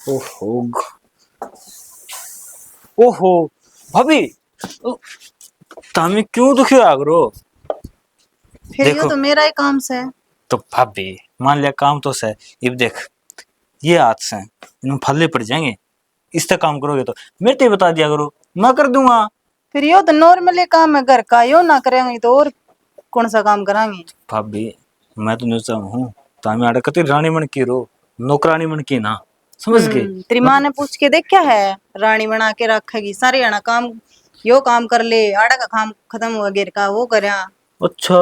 ओहो ओहो भाभी તમે क्यों दुखी हो करो। फिर यो देखो तो मेरा ही काम से। तो भाभी मान लिया काम तो से, अब देख ये हाथ से इनमें फल्ले पड़ जाएंगे, इस तक काम करोगे तो मेरे को बता दिया करो, मैं कर दूंगा। फिर यो तो नॉर्मली काम है घर का, यो ना करेंगे तो और कौन सा काम कराएंगे। भाभी मैं तो नहीं हूँ तामी आड़े कति रानी मन की रो, नौकरानी मन की ना, समझ गए तेरी माँ ने पूछ के देख क्या है, रानी बना के रखेगी सारे आना काम, यो काम कर ले आड़ा का काम खत्म हुआ गिर का वो करया। अच्छा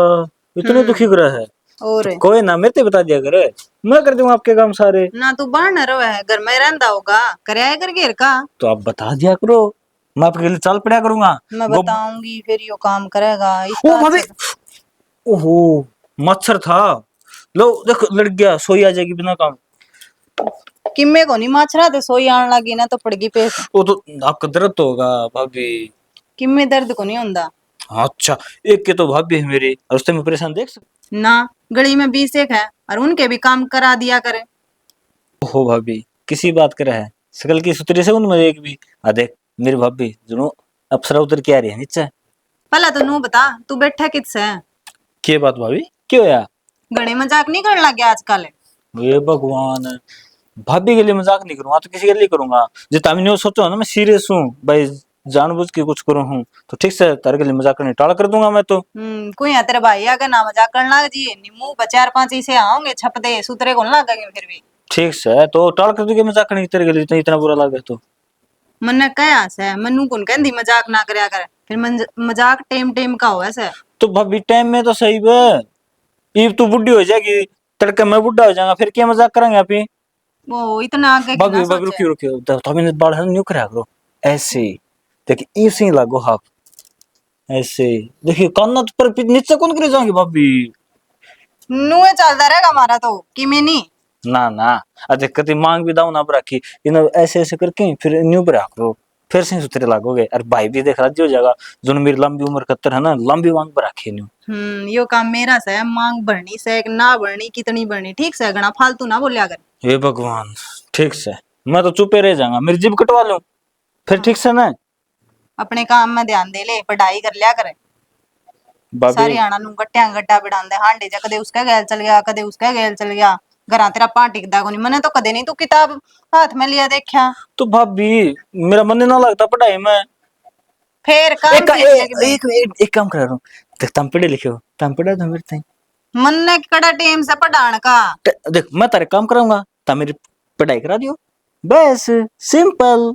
इतने दुखी करा है और तो कोई ना मेरे को बता दिया करे, मैं कर दूंगा आपके काम सारे। ना तू बाहर न रहे है, घर में रहंदा होगा करया कर गिर का। तो आप बता दिया करो, मैं आपके लिए चल पड़ा करूंगा। मैं बताऊंगी फिर यो काम करेगा ओ इसका भाभी, ओहो मच्छर था, लो देखो लड़ गया, सोई आ जाएगी बिना काम। किम्मे को नहीं माछरा तो सोई आने लगी ना तो पड़गी पेस। वो तो आपका दर्द तो होगा भाभी। किम्मे दर्द को नहीं होंदा। अच्छा एक के तो भाभी है मेरी और उससे मैं परेशान देख सकता। ना गली में 20 एक है और उनके भी काम करा दिया करे। ओहो भाभी किसी बात करे है, सकल की सुतरी से उनमें एक भी आ देख मेरी भाभी जुनू अप्सरा उतर के आ रही है नीचे। पहला तो नू बता तू बैठा किससे है। के बात भाभी क्यों यार। घणे मजाक नहीं करने लग गया आजकल। ये भगवान, भाभी के लिए मजाक नहीं करूंगा तो किसी के लिए करूंगा। जो तामिनी सोचो ना मैं सीरियस हूँ भाई, जानबूझ के कुछ करूँ हूँ तो ठीक से तारे के लिए मजाक करने टाल कर दूंगा मैं तो। कोई है तेरे भाई अगर ना मजाक करने लग जी नीमू बचार पांच इसे आओगे छप दे सुतरे को ना लगेंगे फिर भी। ठीक से तो टाल कर दूंगे मजाक करने की, तेरे के लिए इतना बुरा लगे तो। मन्ने कया से मन्नू कौन कहंदी मजाक ना करया कर, फिर मजाक टेम टेम का हो ऐसे। तो भाभी टाइम में तो सही है, ये तू बुढ़ी हो जाएगी तड़के मैं बुढ़ा हो जाऊंगा, फिर क्या मजाक करेंगे आप ही। वो इतना आगे की भाभी ना भाभी सोचे। रुकियो रुकियो, तो मैंने बाल है न्यू करा करो ऐसे, देखिए ऐसे ही लागो हाथ ऐसे, देखिए कान्ना तो पर नीचे कौन करे जाएंगे भाभी। नुए चलता रहेगा हमारा तो कि मैं नहीं। ना ना अरे कति मांग भी दाऊ ना रखी इन ऐसे ऐसे करके फिर न्यू पर करो, फिर से सुतरे लागोगे। अरे भाई भी देख राजी हो जाएगा, जो मेरी लंबी उम्र कत्तर है ना, लंबी मांग पर रखी न्यू। यो काम मेरा से मांग भरनी से ना भरनी कितनी भरनी ठीक से घना फालतू ना बोलिया कर। हे भगवान ठीक से, मैं तो चुपे रह जाऊंगा, मेरी जिब कटवा लूं फिर ठीक से ना। अपने काम में ध्यान दे ले पढ़ाई कर लिया करे। भाभी सारी आना नु गट्टिया गड्ढा बिड़ांदे हांडे जा कदे उसका गैल चल गया कदे उसका गैल चल गया। घरा तेरा पा टिकदा को नहीं, मैंने तो कदे नहीं तू किताब हाथ में लिया देखा। तो भाभी मेरा मन ना लगता पढ़ाई में। फिर काम एक, सीख ले एक, किते। एक, एक, एक काम करा रहा हूँ, देख तुम पढ़े लिखे हो, तुम पढ़ा दो मेरे ताई। मन ने कड़ा टेम से पढ़ान का। देख मैं तारे काम कराऊंगा, तुम मेरी पढ़ाई करा दियो, बस सिंपल।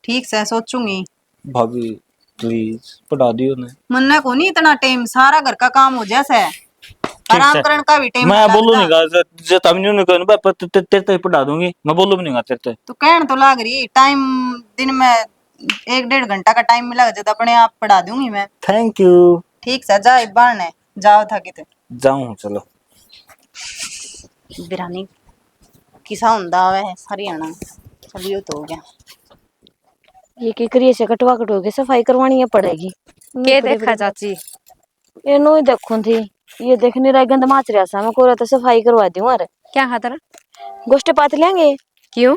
ठीक से सोचूंगी। भाभी प्लीज पढ़ा दियो ना। मन ने को नहीं इतना टेम सारा घर का काम हो जैसे ठीक आराम से करने का भी टेम मैं ना बोलू लगता। नहीं गा, जो तुम नहीं कहने पर तेरे ते पढ़ा दूंगी, मैं बोलू भी नहीं गा तेरे ते। तो कहन तो लाग रही टाइम दिन में 1-1.5 घंटा का टाइम मिला तो अपने आप पढ़ा दूंगी मैं। Thank you. ठीक से जा बाहर ने जाओ था किते जाऊं चलो। बिरानी किसा हुंदा है हरियाणा चलियो तो हो गया। ये की करिए से कटवा कटोगे सफाई करवानी है पड़ेगी। के देखा चाची। ये नो ही देखूं थी, ये देखने रह गंद माच रहा सा मैं कोरा तो सफाई करवा दूं। अरे क्या खातर गोश्त पात लेंगे क्यों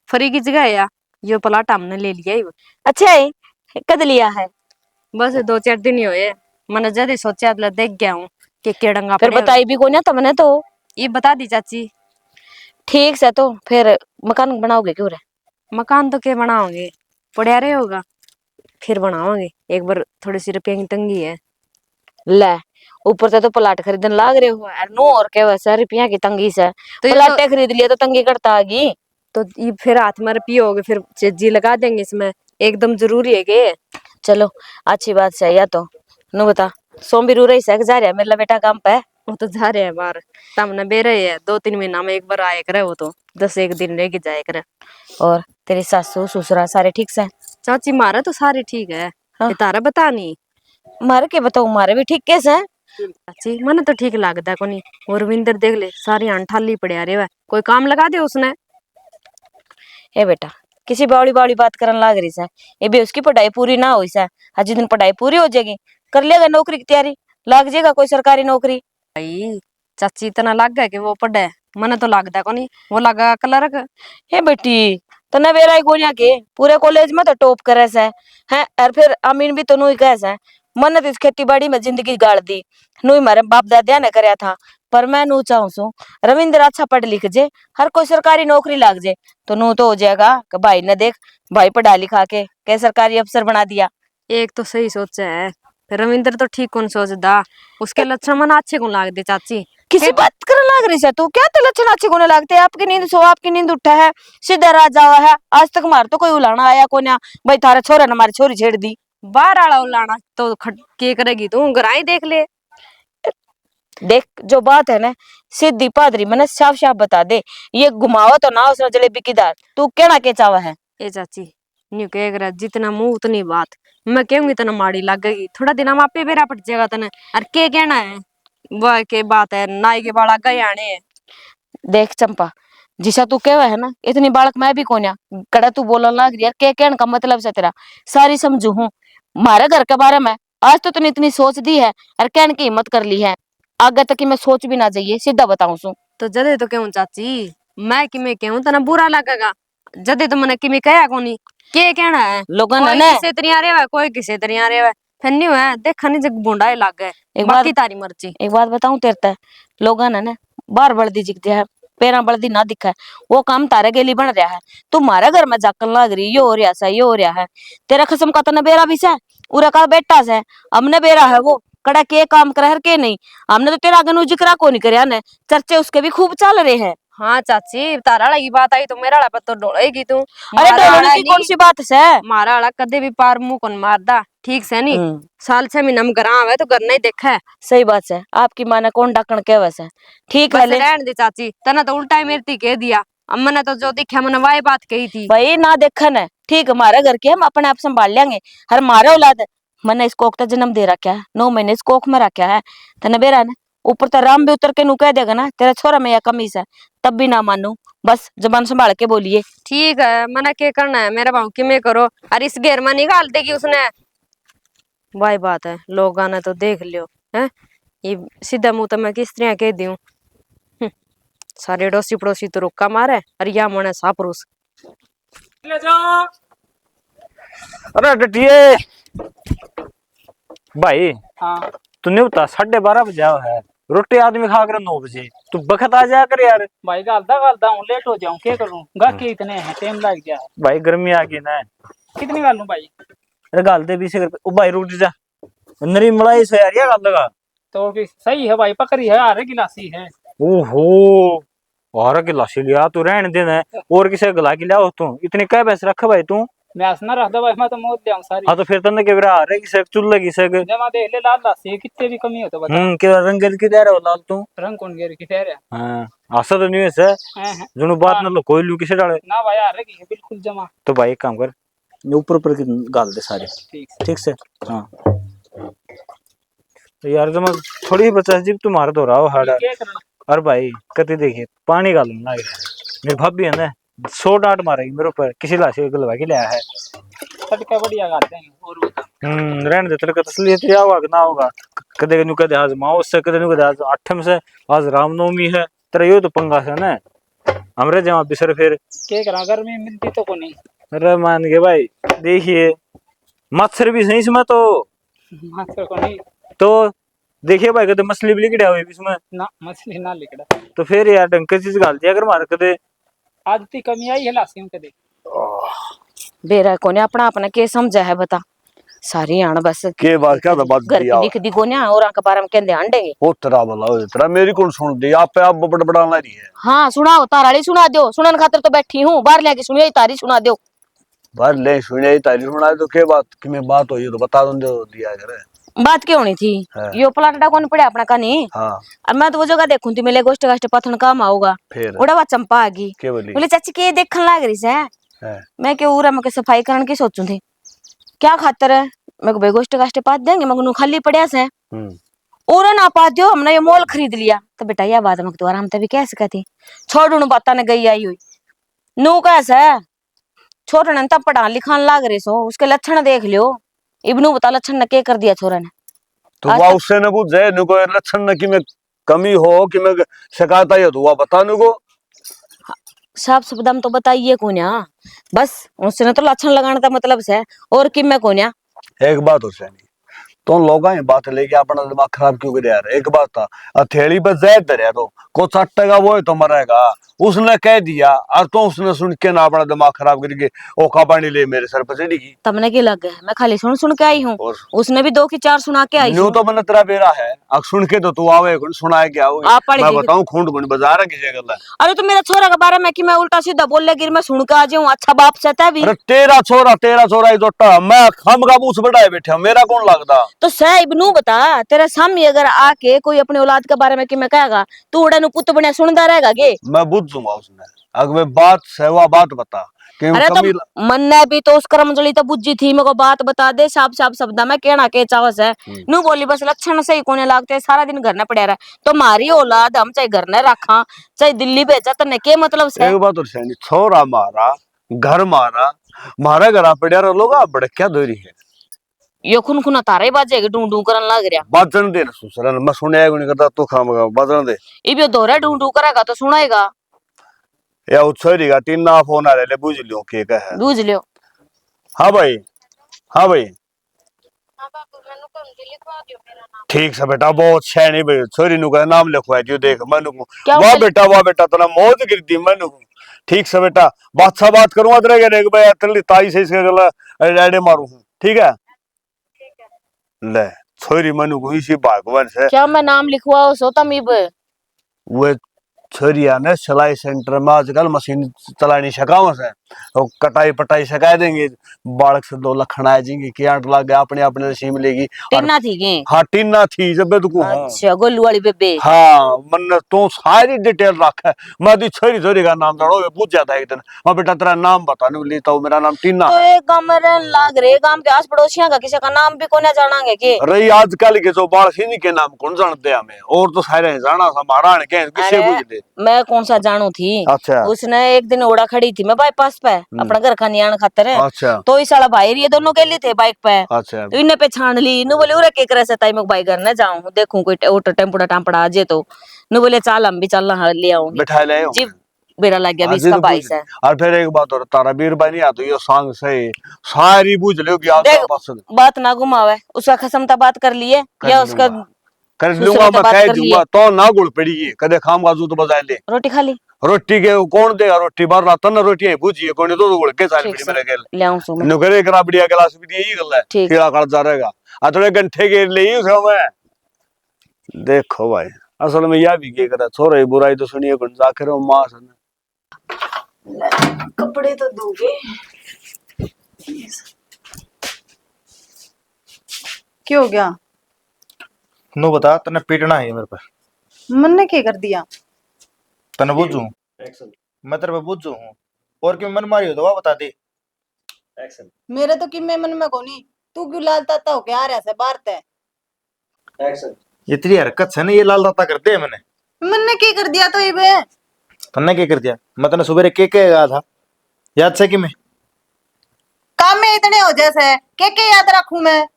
फ्री की जगह है या यो प्लाट हमने ले लिया ही। अच्छा है कद लिया है। बस 2-4 दिन ही हुए, मैंने जल्दी सोचा देख गया हूँ कि केड़ंगा फिर पड़े। बताई भी को ना तुमने तो। ये बता दी चाची। ठीक से तो फिर मकान बनाओगे क्यों रे। मकान तो क्या बनाओगे, पड़िया रहे होगा फिर बनाओगे, एक बार थोड़ी सी रुपये की तंगी है। ले ऊपर से तो प्लाट खरीदने लाग रहे हो यार, नो और क्या वैसा रुपया की तंगी से तो ये प्लाटे खरीद लिया तो तंगी करता आगी। तो ये फिर हाथ में रुपये होगे फिर जी लगा देंगे इसमें, एकदम जरूरी है के। चलो अच्छी बात से या तो नु बता सोम भी रू रही से जा रहा है मेरा बेटा काम पे। वो तो जा रहे हैं बाहर, सामने बे रहे हैं 2-3 महीना में एक बार आया करे, वो तो 10 एक दिन रह के जाया करे। और तेरी सासू ससुरा सारे ठीक से। चाची मारा तो सारे ठीक है। हाँ। ये तारा बता नहीं। मारे के बताऊ मारे भी ठीक कैसे है। चाची मने तो ठीक लगता को नहीं, और रविंदर देख ले सारी अंठाली पड़िया रे, कोई काम लगा दे उसने। ए बेटा किसी बावड़ी बावड़ी बात करन लाग रही से, ये भी उसकी पढ़ाई पूरी ना हुई से, आज दिन पढ़ाई पूरी हो जाएगी कर लेगा नौकरी की तैयारी, लग जाएगा कोई सरकारी नौकरी। भाई चाची इतना लग गया कि वो पढ़े, मने तो लगता को नहीं वो लगा क्लर्क। हे बेटी तने बेरा ही गोनिया के पूरे कॉलेज में तो टॉप करे से है और फिर अमीन भी तो नुई कैसे मन तो इस खेती बाड़ी में जिंदगी गाड़ दी नुई मारे बाप दादिया ने करया था पर मैं नू चाहूं सू रविंद्र अच्छा पढ़ लिख जे हर कोई सरकारी नौकरी लाग जे तो नू तो हो जाएगा कि भाई ने देख भाई पढ़ा लिखा के सरकारी अफसर बना दिया। एक तो सही सोचा है, फिर रविंद्र तो ठीक कौन सोचदा, उसके लक्षण मन अच्छे कौन लाग दे चाची। किसी बात कर लाग रही है तू क्या तो लक्षण अच्छे कोने लगते आपकी नींद सो आपकी नींद उठा है सीधा राजा हुआ है आज तक मार तो कोई उलाना आया कोन्या भाई थारे छोरा ने हमारी छोरी छेड़ दी। बाहर आला उलाना तो के करेगी तू, घराई देख ले। देख जो बात है ना सीधी पादरी मैंने साफ साफ बता दे ये घुमावा तो ना उसने जलेबी की दाल तू कहना के चावा है। ए चाची न्यू कह कर जितना मुंह उतनी बात, मैं कहूंगी तना माड़ी लगेगी, थोड़ा दिन हम आपे बेरा पट जाएगा तने। अरे के कहना है वह के बात है नाई के बाल आगे आने है। देख चंपा जिसा तू कहवा है ना इतनी बालक मैं भी कोन्या कड़ा तू बोलने लग रही है के कहने का मतलब से तेरा सारी समझू हूँ मारे घर के बारे में आज तो तूने इतनी सोच दी है और कहने की हिम्मत कर ली है आगे तक की मैं सोच भी ना जाइए सीधा बताऊं सू। तो जदे तो कहूं चाची मैं कि मैं कहूं तना बुरा लगेगा, जदे तो मैंने कि कहा कोनी के कहना है। लोगों ने कोई ना किसे तरिया रे कोई किसे तरिया रे फिर नहीं है देखा नहीं जग बुंडाए लग गए एक बाकी बात तारी मर्जी। एक बात बताऊं तेरे ते लोगों ने ना बार बल्दी जिक है पैरा बल्दी ना दिखा है वो काम तारे गेली बन रहा है तुम्हारे घर में जाकन लग रही यो हो रहा सा यो हो रहा है तेरा खसम का तने बेरा भी से उरा का बेटा से हमने बेरा है वो कड़ा के काम करे हर के नहीं हमने तो तेरा आगे जिक्रा को नहीं करया ने चर्चे उसके भी खूब चल रहे हैं। हाँ चाची तारा वाला की बात आई तो मेरा वाला पर तो डोलेगी तू। अरे मारा डोलने वाला की कौन नहीं, सी बात है मारा वाला कदे भी पार मुंह कौन मारदा ठीक से नहीं। साल 6 महीना में घर आवे तो घर नहीं देखा है। सही बात है आपकी माँ ने कौन डाकण के वैसे ठीक है बस रहने दे चाची तना तो उल्टा ही मेरे ती कह दिया, अम्मा ने तो जो दिखा मैंने वाही बात कही थी। भाई ना देखन है ठीक हमारे घर के हम अपने आप संभाल लेंगे हर हमारा औलाद है मैंने इस कोख का जन्म दे रखा है 9 महीने इस कोख में रखा है तने बेरा ने ऊपर तो राम भी उतर के नु कह देगा ना तेरा छोरा में या कमीज है तब भी ना मानू बस जबान संभाल के बोलिए। ठीक है मैंने क्या करना है मेरा भाव कि मैं करो अरे इस घेर में निकाल देगी उसने। वाही बात है लोग आना तो देख लियो है ये सीधा मुंह तो मैं किस तरह कह दूं। सारे डोसी पड़ोसी तो रुका मारे अरे या मने सापरूस ले जाओ। अरे डटिए भाई हाँ तूने बता 12:30 बजे आओ है रोटी आदमी खा कर 9 बजे तू बखत आ जा कर यार। भाई गालदा हूँ लेट हो जाऊं क्या करूं गाके इतने हैं टाइम लग गया है। भाई गर्मी आ गई ना कितनी गाल लूं भाई अरे गाल दे 20 रुपए ओ भाई रुक जा नरी मलाई से यार ये गाल लगा तो भी सही है भाई पकड़ी है आरे गिलासी है। ओहो और गिलासी लिया तू रहने देना और किसे गला के लिया तू इतने कह पैसे रख भाई तू मैं हंसना रखदा भाई मैं तो मौत ले आऊं सारी। हाँ तो फिर तन्ने के बिरा आ रहे किसे चुल्ले किसे जमा देख ले लाल लासी कितने भी कमी हो तो बता। के रंग की दे रहा हो लाल तू रंग कौन गेर की ठहरे हाँ आशा तो नहीं है हैं जुनू बात न लो कोई लू किसे डाले ना भाई आरे की है बिल्कुल जमा। तो भाई एक काम कर ऊपर ऊपर की गाल दे सारे ठीक से हाँ तो यार जमा थोड़ी ही 50 जीप तुम्हारा तो रहा हाड़ा क्या करना और भाई कति देखिए पानी गालने लग रहा है मेरी भाभी है ना 100 डांट मारेगी मेरे ऊपर किसी लाशी गलवा के लिया है तड़का बढ़िया गाते हैं और बता। रहने दे तेरे का तसलियत या होगा कि ना होगा कदे नु कदे आज माओ से कदे नु कदे आज आठम से आज रामनवमी है तेरा यो तो पंगा से ना हमरे जमा बिसर फिर क्या करा गर्मी मिलती तो को नहीं। अरे मान के भाई देखिए मच्छर भी सही इसमें तो मात्र को नहीं तो देखिए भाई कदे मछली भी लिकड़ा हुई इसमें ना मछली ना लिकड़ा तो फिर यार ढंग की चीज डाल दिया अगर मार कदे आज ती कमी आई है लासी के देख बेरा कोने अपना अपना के समझा है बता सारी आण बस के बात क्या था बात घर दिया की दिख दी कोने और आंख बारम कहंदे आंडेंगे ओ तेरा भला हो तेरा मेरी कौन सुन दी आप पे आप बड़ बड़ा ला रही है। हाँ सुनाओ ताराली सुना दो सुनन खातर तो बैठी हूँ बाहर लेके सुनिए तारी सुना दो। बाहर ले सुने तारी सुना तो के बात कि मैं बात हुई तो बता दो दिया करे बात क्या होनी थी हाँ। यो प्लाटा कौन पड़े अपना कहानी हां अब मैं तो वो जगह देखूं थी मेले गोष्ठ गाष्ट पथन काम आऊगा फिर उड़ा वा चंपा आ गई के बोली बोले चाची के देखन लाग रही से है मैं के उरा में के सफाई करन की सोचूं थी क्या खातर है मैं को बेगोष्ट गाष्ट पात देंगे मैं को खाली पड़या से और ना पा दियो हमने ये मोल खरीद लिया तो बेटा यह बात मैं तो आराम से भी कह सकती छोड़ उन बाता ने गई आई हुई नू कैसे छोरे ने तब पढ़ा लिखान लाग रही सो उसके लक्षण देख लियो इब्नू बता लक्षण ने के कर दिया छोरे ने तो वा उससे न बुझे न कोई लक्षण न कि मैं कमी हो कि मैं शिकायत आई हुआ बताने को। साफ शब्द में तो बताइए कोन्या, बस उसने तो लक्षण लगाने का मतलब है, और कि मैं कोन्या। एक बात हो सैनी, तो लोग ये बात लेके अपना दिमाग खराब क्यों कर यार। एक बात था, हथेली पर जैद धरे तो को चट्टेगा वो ही तो मरेगा। उसने कह दिया और तो उसने सुन के ना अपना दिमाग खराब करके ओखा पानी ले मेरे सर पर चढ़ी की। तमने की लग गया, मैं खाली सुन सुन के आई हूँ, और उसने भी 2 की 4 सुना के आई न्यू हूँ। तो मैंने तेरा बेरा है, अब सुन के तो तू आवे सुनाए क्या होगी। आप पढ़ मैं गई। बताऊं खूंट गुण बाजार है किसी गल। अरे तो मेरा छोरा के बारे में कि मैं उल्टा सीधा बोल ले गिर, मैं सुन के आ जाऊं, अच्छा बाप सहता भी। अरे तेरा छोरा ही तो मैं खम का बूस बढ़ाए बैठा मेरा कौन लगता। तो साहिब नू बता, तेरा सामने अगर आके कोई अपने औलाद के बारे में कि मैं कहेगा, तू उड़ा नु पुत बने सुनदा रहेगा गे। मैं बुझ दूंगा उसने, अगर बात सेवा बात बता कि अरे तो कमी। मन ने भी तो उस कर्मजली तो बुझी थी, मेरे को बात बता दे साफ साफ शब्द में कहना के चावस है। नू बोली बस लक्षण से ही कोने लागते, सारा दिन घर न पड़े रहा। तो मारी औलाद हम चाहे घर न रखा चाहे दिल्ली भेजा, तने के मतलब से। एक बात और सैनी, छोरा मारा घर मारा, मारा घर पड़िया लोग बड़े क्या दोरी है। ये खुन खुना तारे बाजे ढूंढू करन लाग रहा। बाजन दे ससुर मैं सुने नहीं करता तू खामगा बाजन दे। इब दोहरा ढूंढू करेगा तो सुनाएगा। या उछरी का तीन ना फोन आ रहे बुझ लियो के है। बूझ लियो। हाँ भाई, हाँ भाई ठीक है बेटा, बहुत छैनी भाई छोरी नु का नाम लिखवा दियो देख मनु को। क्या वाह बेटा तना मौज गिर दी मनु को। ठीक है बेटा, बात करूंगा तेरे के भाई तेरी ताई से इसके गला एडे मारू हूं। ठीक है ले छोरी मनु को इसी भगवान से क्या मैं नाम लिखवाओ सोता मीब। वो छोरिया ने सिलाई सेंटर में आजकल मशीन चलानी सकाव से और कटाई पटाई सका देंगे। बालक से 2 लखन आ जाएंगे कि 8 लाख गया अपने अपने नसीब मिलेगी। टिन्ना थी के। हाँ टीना थी जब तू अच्छा गोलू वाली बेबे। हाँ मन तो सारी डिटेल रख है। मैं दी छोरी का नाम जानो पूछ जाता है एक दिन, मैं बेटा तेरा नाम बता नहीं लेता हूँ, मेरा नाम टीना तो है। एक गांव में रहने लाग रहे, गांव के आस पड़ोसियों का किसी का नाम भी कोने जानांगे के। रही आजकल के जो बाल इन्हीं के नाम कौन जानते हमें, और तो सारे जाना हमारा के किसे अरे पूछ ले। मैं कौन सा जानू थी। अच्छा उसने एक दिन ओड़ा खड़ी थी मैं बाईपास पे अपना घर का नियाण खातर है। अच्छा तो इस साला भाई ये दोनों के लिए थे बाइक पे। अच्छा तो इन्हें पे छान ली, नु बोले उरे के करे से ताई मैं भाई घर न जाऊं, देखूं कोई ऑटो टेम्पोड़ा टांपड़ा आ जे तो। नु बोले चल हम भी चलना है ले आऊंगी। बिठा ले जी बेरा लग गया हाँ, 20 जी का तो 22 पूछ। है। और फिर एक बात और तारा बीर भाई नहीं आता ये सांग से सारी बूझ लो कि आप देख बस बात ना घुमावे, उसका खसमता बात कर लिए या उसका कर दूसरे लूंगा से मैं बात कह कर लिए। दूंगा तो ना गुड़ पड़ी है कदे खाम गाजू तो बजाए ले। रोटी खा ली। रोटी के कौन देगा रोटी बार रात ना रोटी है भूजी कौन तो गुड़ के साल ठीक पड़ी से मेरे गेल ले आऊं सो मैं। नुकरे करा बढ़िया गिलास भी यही गल है ठीक। खीरा काट जा रहेगा आ थोड़े घंटे के लिए ही समय। देखो भाई असल में यह भी क्या करा छोरे बुराई तो सुनिए कौन जाकर मां सन कपड़े तो धोगे। क्यों हो गया? नो बता तने पीटना है मेरे पे। मन ने क्या कर दिया? तने बुझू मैं तेरे पे बुझू हूँ और क्यों मन मारी हो तो वह बता दे। मेरे तो किम्मे मन में कोनी, तू क्यों लाल ताता होके आ रहा है बाहर ते? ये तेरी हरकत है ना, ये लाल दाता करते है मैंने। मन ने क्या कर दिया तो ये बे? तन्ने क्या कर दिया? मैं तने सुबह के गया था, याद से कि मैं काम में इतने हो जैसे के याद रखूं मैं?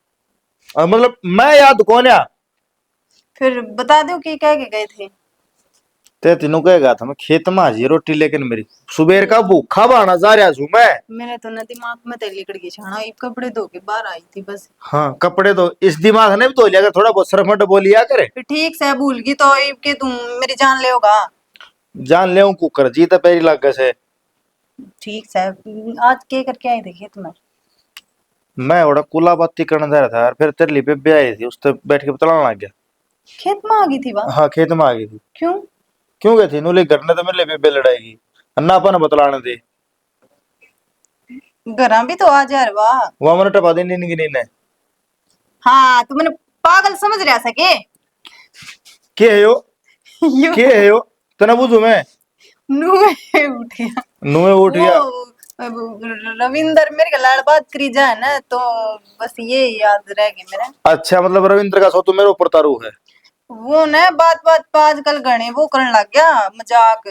मतलब मैं याद कौन है? फिर बता दो कि कह के गए थे। ते तीनों कह गया था मैं खेत में हाजी रोटी लेकिन मेरी सुबह का भूखा बहाना जा रहा हूँ मैं। मेरे तो ना दिमाग में तेल निकल गई छाना, एक कपड़े धो के बाहर आई थी बस। हाँ कपड़े तो इस दिमाग ने भी धो लिया कर, थोड़ा बहुत सरफ मत बोलिया करे। फिर ठीक से भूल गई तो इब के तुम मेरी जान ले होगा। जान ले कुकर जीता पैरी लाग से। ठीक से आज के करके आए थे खेत में? मैं बड़ा कुला बाती करने जा रहा था और फिर तेरे लिए बेबे आई थी, उससे बैठ के बतलाने लग गया। खेत में आ गई थी वह? हाँ खेत में आ गई थी। क्यों? क्यों गई थी? नूले घर ने तो मेरे लिए बेबे लड़ाएगी अन्ना अपन बतलाने दे। घरा भी तो आ जा रहा। वहां मैंने टपा देनी नहीं गिनी ने। हाँ तू मैंने पागल समझ रहा सके? के है यो? यू के है यो? तना बुझू मैं नुए उठ गया। नुए उठ गया। रविंदर मेरे का लाड़ बात करी जाए ना तो बस ये याद रह गया मेरा। अच्छा मतलब रविंद्र का सो तो मेरे ऊपर तारू है। वो न बात बात पे आजकल गणे वो करने लग गया मजाक।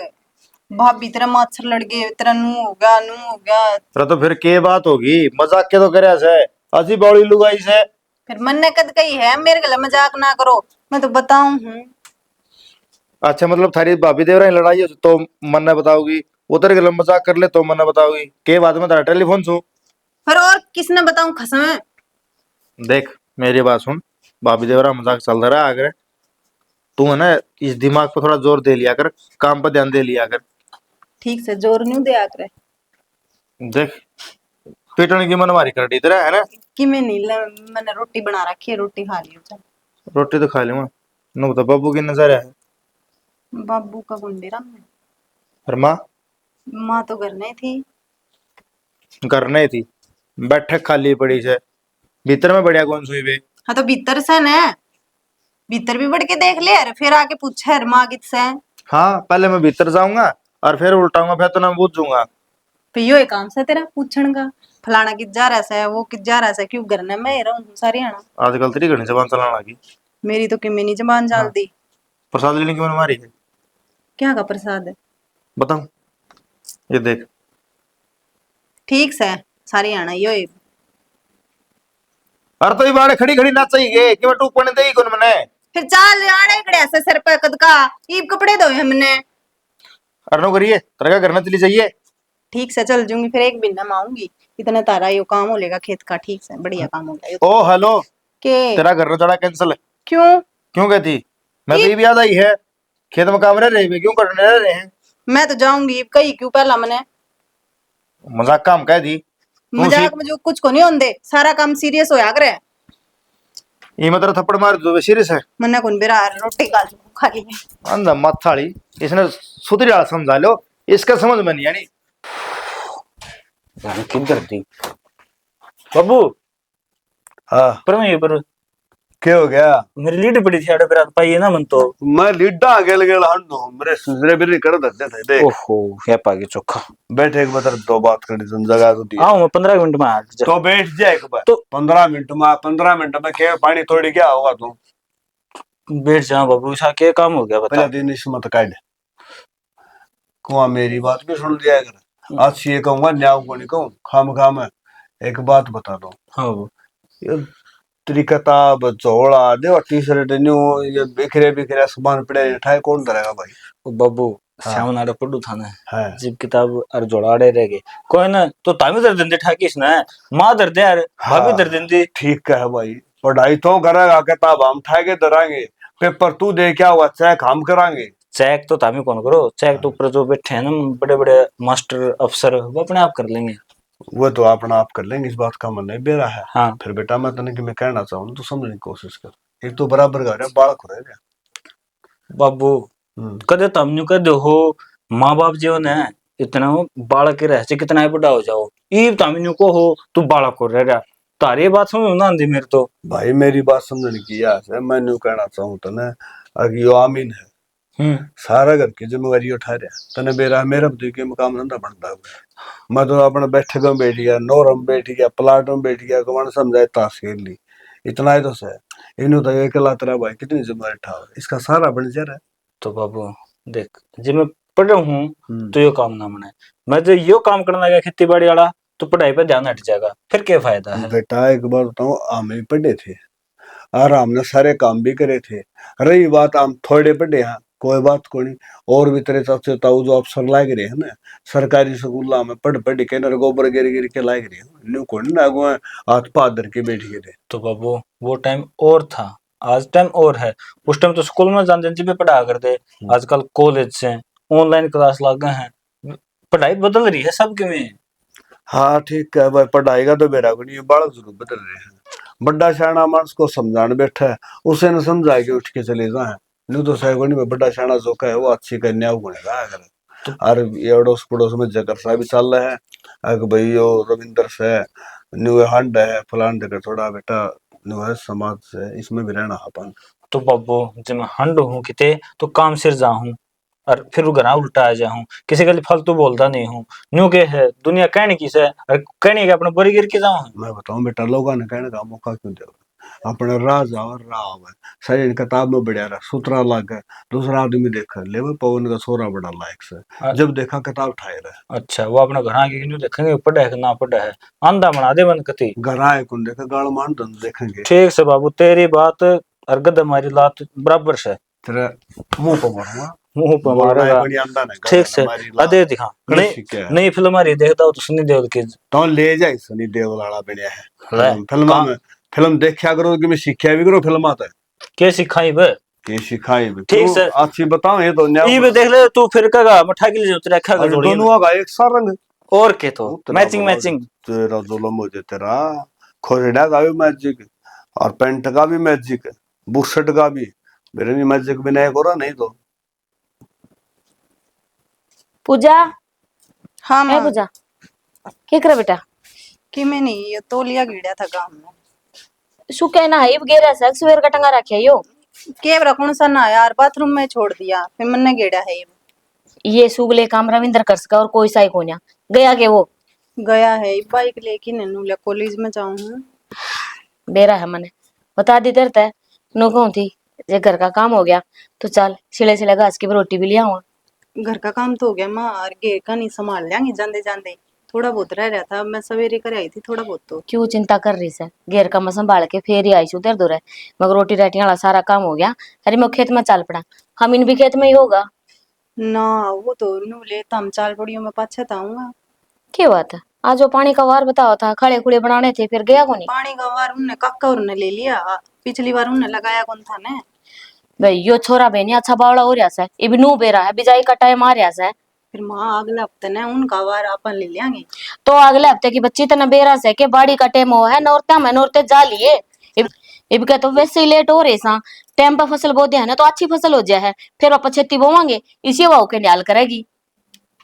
भाभी तेरा मच्छर लड़ गए, तेरा नू हो गया नू हो गया। अरे तो फिर के बात होगी? मजाक के तो करे से अजी बौड़ी लुगाई से। फिर मन ने कद कही है मेरे गले मजाक ना करो, मैं तो बताऊं हूँ। अच्छा मतलब थारी भाभी देवरा की लड़ाई हो तो मन ने बताओगी, उतर के मजाक कर ले तो मन ने बताओगी के बाद में तारा टेलीफोन छू। फिर और किसने बताऊं खसम है? देख मेरी बात सुन, भाभी देवरा मजाक चल रहा है आगे, तू है ना इस दिमाग पे थोड़ा जोर दे लिया कर, काम पर ध्यान दे लिया कर। ठीक से जोर नहीं दे आकर देख पीटने की मनमारी कर दी तेरा है ना। कि मैं नहीं मैंने रोटी बना रखी है, रोटी खा लियो चल। रोटी तो खा लूंगा, नु तो बाबू की नजर है। बाबू का गुंडेरा में और माँ माँ तो घर नहीं थी। घर नहीं थी, बैठक खाली पड़ी है, भीतर में बढ़िया कौन सुई बे। हाँ तो भीतर से न भीतर भी बढ़ के देख ले यार, फिर आके पूछे यार माँ किससे है। हाँ पहले मैं भीतर जाऊंगा और फिर उल्टाऊंगा, फिर तो ना पूछूंगा। तो यो एक काम से तेरा पूछण का, फलाना किस जा रहा है, वो किस जा रहा है, क्यों घर ने मैं रहूं सारी आना। आजकल तेरी घनी जबान चलाने लगी। मेरी तो किमी नहीं जबान जाल दी। प्रसाद लेने की मनमारी है, क्या का प्रसाद है? बताऊं ये देख। ठीक से सारी आना यो एक। अरे तो ये बाड़े खड़ी खड़ी ना चाहिए कि मैं टूप पड़ने देगी कौन मने। फिर चाल आड़े कड़े से सर पे कद का ईब कपड़े धोए हमने। अरे नो करिए तेरा क्या करना चली जाइए। ठीक से चल जूंगी, फिर एक बिन्ना में आऊंगी, इतना तारा यो काम हो लेगा खेत का। ठीक से बढ़िया काम हो गया ओ हेलो, के। तेरा घर चढ़ा कैंसिल। क्यों? क्यों कहती, मैं तो ये भी याद आई है, खेत में काम रह रहे क्यों करने रह रहे हैं। मैं तो जाऊंगी कही क्यों पहला मैंने मजाक काम कह दी मजाक में जो कुछ को नहीं होंदे, सारा काम सीरियस होया करे। ये मैं तेरा थप्पड़ मार दो सीरियस है। मन्ना कौन बेरा रोटी खा ली है। अंधा मत्थाड़ी, इसने सुधरी आला समझा लो, इसका समझ में नहीं आनी। किधर थी बाबू? हाँ पर मैं ये पर क्या हो गया? मेरी लीड पड़ी थी आड़े पर पाई ना मन तो मैं लीडा गेल गेल हन दो मेरे सुजरे बिरी कर दे थे देख। ओहो है पागे चोखा। बैठ एक बार दो बात करनी तुम जगह तो दी आओ मैं 15 मिनट में आ जा। तो बैठ जाए एक बार तो 15 मिनट में क्या पानी थोड़ी क्या होगा तू? बैठ जा बाबू, ऐसा क्या काम हो गया बता। पहले दिन इस मत काट कुआ, मेरी बात भी सुन लिया कर। आज ये कहूंगा न्याव को नहीं कहूँ, खाम खाम है। एक बात बता दो, हाँ बाबू। ये तेरी किताब झोला दे टी शर्ट न्यू ये बिखरे बिखरे सामान पड़े ठाए कौन करेगा भाई? ओ बाबू हाँ। श्याम नाड़े पढ़ू था ना, है जिब किताब और जोड़ाड़े रह गए कोई ना तो तामी दर दिन ठाकीस ना माँ दर दे यार भाभी हाँ। दर दिन दी। ठीक है भाई, पढ़ाई तो करेगा, किताब हम ठाए के दरांगे, पेपर तू दे क्या हुआ चेक हम करांगे। चेक तो तामी कौन करो, चेक तो ऊपर जो बैठे हैं ना बड़े बड़े मास्टर अफसर वो अपने आप कर लेंगे। वो तो अपना आप कर लेंगे, इस बात का मन नहीं बेरा है। हाँ फिर बेटा मैं तने कि मैं कहना चाहूँ तो समझने की कोशिश कर। एक तो बराबर का बालक हो रहा बाबू कदे तमन्यू कह दो हो माँ बाप जीवन है इतना बालक के रह कितना ही बड़ा हो जाओ ईब तमन्यू को हो तू बालक हो रह तारी बात समझ ना आंदी मेरे तो। भाई मेरी बात समझने की याद है, मैं न्यू कहना चाहूँ तने अगर यो आमीन है सारा घर की जिम्मेवारी उठा रहा तने बेरा मेरा भी के मुकाम धंधा बनता हुआ। मैं तो अपने बैठक में बैठ गया, नौर में बैठ गया, प्लाट में बैठ गया, कमान समझाए ताश खेल ली, इतना ही तो है। इन्हों तो अकेला तेरा भाई कितनी जिम्मेवारी उठा, इसका सारा बन जा रहा है। तो बाबू देख जब मैं पढ़ रहा हूँ तो यो काम ना मने, मैं जो यो काम करने लगा खेती बाड़ी वाला तो पढ़ाई पे ध्यान हट जाएगा, फिर क्या फायदा है। बेटा एक बार बताऊं, हम ही पढ़े थे और हमने सारे काम भी करे थे। रही बात हम थोड़े पढ़े हैं कोई बात को नहीं, और भी तेरे चाचे ताऊ जो अफसर लाग रहे हैं ना सरकारी स्कूल में पढ़ पढ़ के न गोबर गिर गिर के लाग रहे हैं, न्यू को नहीं लागू है हाथ पादर के बैठ गए थे। तो बाबू वो टाइम और था, आज टाइम और है। उस टाइम तो स्कूल में जान भी पढ़ा करते, आजकल कॉलेज से ऑनलाइन क्लास लग गए हैं, पढ़ाई बदल रही है सबके में। हाँ ठीक है भाई, पढ़ाई का तो मेरा को नहीं, बालक जरूर बदल रहे हैं। बड़ा शाना मानस को समझाने बैठा है, उसे न समझा के उठ के चले जाए नहीं तो सही में बड़ा शाना जो का है वो अच्छी कन्या बनेगा। अगर और ये अड़ोस पड़ोस में जगर सा भी चल रहा है, अगर भाई यो रविंदर से न्यू हंड है फलान जगह थोड़ा बेटा न्यू है समाज से, इसमें भी रहना अपन। तो बाबू जब मैं हंड हूँ किते तो काम सिर जाऊं और फिर घर उल्टा आ जाऊं, किसी के लिए फालतू बोलता नहीं हूँ। न्यू के है दुनिया कहने की से और कहने के अपने बड़ी गिर के जाऊं। मैं बताऊं बेटा लोगों ने कहने का मौका क्यों दे, अपने राज और राव है सारी किताब में बढ़िया रहा सूत्रा लग गए, दूसरा आदमी देखा ले वो पवन का सोरा बड़ा लायक से जब देखा किताब उठाए रहे। अच्छा वो अपने घर आके क्यों देखेंगे पढ़ा है कि ना पढ़ा है, अंधा बना दे मन कति घर आए कौन देखा गाल मान दन देखेंगे। ठीक से बाबू तेरी बात और गद हमारी लात बराबर से, तेरे मुंह पर मारूंगा। मुंह पर बोलना है मारेगा। कोनी आंदा ना ठीक से अदे दिखा नहीं नहीं फिल्म आ रही देखता हो तो सुनी देओल की तो ले जाए सनी देओल वाला बढ़िया है ले, फिल्म में फिल्म देखा करो कि मैं सीखा भी करो फिल्म आता है के सिखाई बे के सिखाई भी ठीक से अच्छी बताओ ये तो ई भी देख ले तू फिर कगा मठा के लिए तेरा रखा अरे जोड़ी दोनों का एक सा रंग और के तो मैचिंग मैचिंग तेरा जुल्म हो जाए तेरा खोरेडा का भी मैजिक और पैंट का भी मैजिक बुशर्ट का भी मेरे भी मैजिक बिना एक और नहीं तो पूजा हाँ है माँ पूजा क्या करे बेटा कि मैं नहीं ये तोलिया गिड़ा था काम में शू कहना है अब गेरा से सवेर का टंगा रखे यो केवरा कौन सा ना यार बाथरूम में छोड़ दिया फिर मैंने गेड़ा है ये सुगले काम रविंद्र कर सका और कोई साई कोन्या गया के वो गया है बाइक लेके नैनू कॉलेज में जाऊँ बेरा है मने बता दी तेरे ते नो कहूं थी जे घर का काम हो गया तो चल छिले छिले घास की रोटी भी लिया हुआ घर का काम तो हो गया माँ और गे का नहीं संभाल लेंगे जाते जाते थोड़ा बहुत रह रहा था मैं सवेरे कर आई थी थोड़ा बहुत तो क्यों चिंता कर रही से घेर का मौसम संभाल के फिर ही आई छू तेरे दूर मगर रोटी राटी वाला सारा काम हो गया अरे मैं खेत में चल पड़ा हम इन भी खेत में ही होगा ना वो तो नू ले तम चाल पड़ियों में पाछे ताऊंगा क्या बात है आज वो पानी का वार बताओ था खड़े खुड़े बनाने थे फिर गया को नहीं पानी का वार उनने काका उनने ले लिया पिछली बार उनने लगाया कौन था ने भाई यो छोरा बेनी अच्छा बावड़ा हो रहा है इब नू बेरा है बिजाई का टाइम आ रहा है फिर माँ अगले हफ्ते ने उनका वार अपन ले लेंगे तो अगले हफ्ते की बच्ची तना बेरा से के बाड़ी का टाइम हो है नौरते में नौरते जा लिए इब के तो वैसे ही लेट हो रहे सा टाइम पर फसल बो दिया ना तो अच्छी फसल हो जाए है फिर आप छेती बोवांगे इसी वाव के न्याल करेगी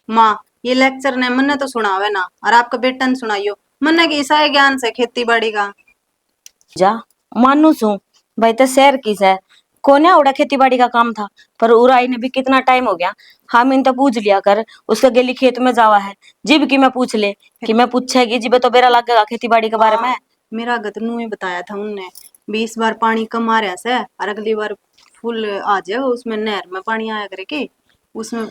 माँ ये लेक्चर ने मन्ने तो सुनावे ना और आपका बेटा ने सुनाइयो मन्ने की ईसा ज्ञान से खेती बाड़ी का जा मानू सू भाई तो शहर की से कोने उड़ा खेती बाड़ी का काम था पर उराई ने भी कितना टाइम हो गया हम इन तो पूछ लिया कर उसका गेली खेत में जावा है जिब की मैं पूछ ले कि मैं पूछेगी जिबे तो बेरा लगेगा खेती बाड़ी के बारे में मेरा गतनू में बताया था उनने 20 बार पानी कम आ रहा से और अगली बार फुल आ जाएगा उसमें नहर में पानी आया करे के उसमें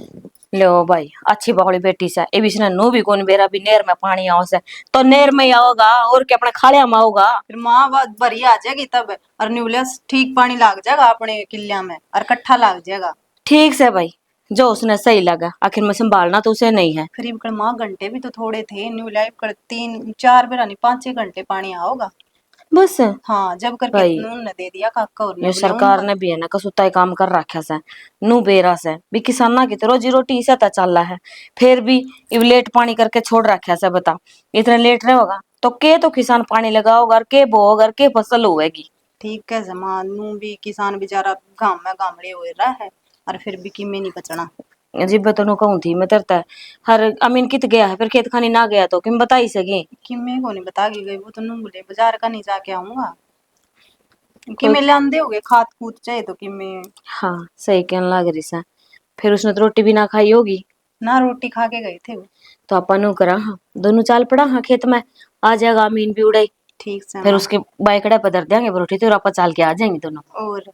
लो भाई अच्छी बावड़ी बेटी से ए बिसने नो भी कोन बेरा भी नेर में पानी आओ से तो नेर में ही आओगा और क्या अपने खाड़िया में आओगा फिर माँ बात भरी आ जाएगी तब और न्यूलिया ठीक पानी लाग जाएगा अपने किलिया में और कट्ठा लाग जाएगा ठीक से भाई जो उसने सही लगा आखिर में संभालना तो उसे नहीं है फिर इबकड़ माँ घंटे भी तो थोड़े थे न्यूलिया इबकड़ 3-4 बेरा नहीं 5-6 घंटे पानी आओगा बस हाँ जब करके भाई उन्होंने दे दिया काका और ये सरकार ने भी है ना कसुता ही काम कर रखा से नु बेरा से भी किसाना की तो रोजी रोटी इसे तो चल रहा है फिर भी इब लेट पानी करके छोड़ रखा से बता इतना लेट रहेगा तो के तो किसान पानी लगाओगा और के बोगा और के फसल होएगी ठीक है जमान नू भी किसान बेचारा गांव में गामड़े हो रहा है और फिर भी किमे नहीं बचना जिब्बे तो नु कहूं थी मैं तरता हर अमीन कित गया है फिर खेत खानी ना गया तो किम बता ही सके किमे को नहीं बता गई वो तो नू बोले बाजार का नहीं जाके आऊंगा किमे ले आंदे होगे खाद कूद चाहे तो किमे हाँ सही कहने लग रही सा फिर उसने तो रोटी भी ना खाई होगी ना रोटी खा के गए थे वो तो अपन नु करा हाँ दोनों चाल पड़ा हाँ खेत में आ जाएगा अमीन भी उड़ाई ठीक से फिर माँ। उसके बाइकड़ा पधर देंगे रोटी तो आप चाल के आ जाएंगे दोनों और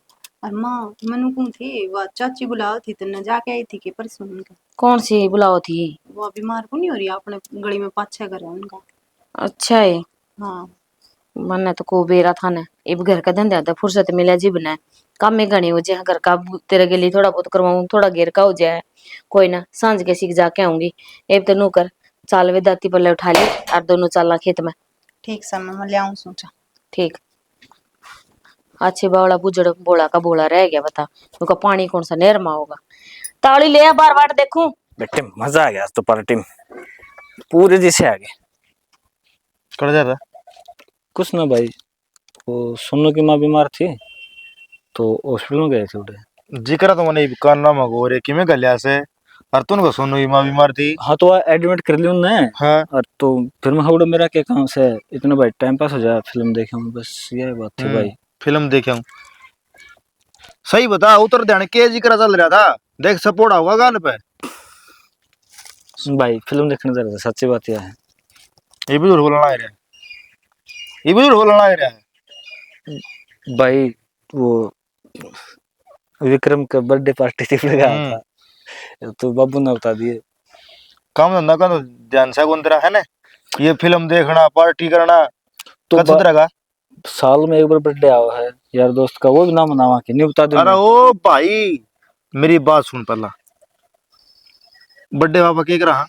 माँ मनु कौन थी वो चाची बुलाओ थी तो न जाके आई थी कि परसों उनका कौन सी बुलाओ थी वो बीमार को नहीं हो रही अपने गली में 5-6 घर है उनका अच्छा है हाँ मन तो को बेरा था ना इब घर का धंधा था फुर्सत मिला जी बना काम में घनी हो जाए घर का तेरे के लिए थोड़ा बहुत करवाऊं थोड़ा घेर का हो जाए कोई ना सांझ के सीख जाके आऊंगी एक तो नू कर चाल वे दाती पल्ले उठा ली और दोनों चालना खेत में ठीक समय मैं ले आऊं सोचा ठीक अच्छी बावड़ा बुजड़ बोला का बोला रह गया बता उनका पानी कौन सा नेरमा होगा ताली ले आ बार बार देखूं बेटे मजा आ गया आज तो पार्टी में पूरे जैसे आ गए कर जाता कुछ ना भाई वो सोनू की माँ बीमार थी तो हॉस्पिटल में गए थे उठे जिक्र तो मैंने कान ना मगो रे कि मैं गलिया से और तुन को सुनो ही माँ बीमार थी हाँ तो एडमिट कर लिया उनने हाँ और तो फिर मैं उड़ा मेरा क्या काम से इतना भाई टाइम पास हो जाए फिल्म देखे हूँ बस ये बात थी भाई फिल्म देखे हूँ सही बता उतर ध्यान के जिक्र चल रहा था देख सपोर्ट होगा गाल पे भाई फिल्म देखने जा रहा था सच्ची बात यह है ये भी झूठ बोलना आ रहा है ये भी झूठ बोलना आ रहा है भाई वो विक्रम का बर्थडे पार्टी थी लगा था तो बाबू ने बता दिए काम धंधा का तो ध्यान से कौन तेरा है ना ये फिल्म देखना पार्टी करना तो कब सुधरेगा साल में एक बार बर्थडे आवा है यार दोस्त का, वो भी ना मनावा के नहीं बता दो। अरे ओ भाई मेरी बात सुन पहला, बर्थडे पापा के रहा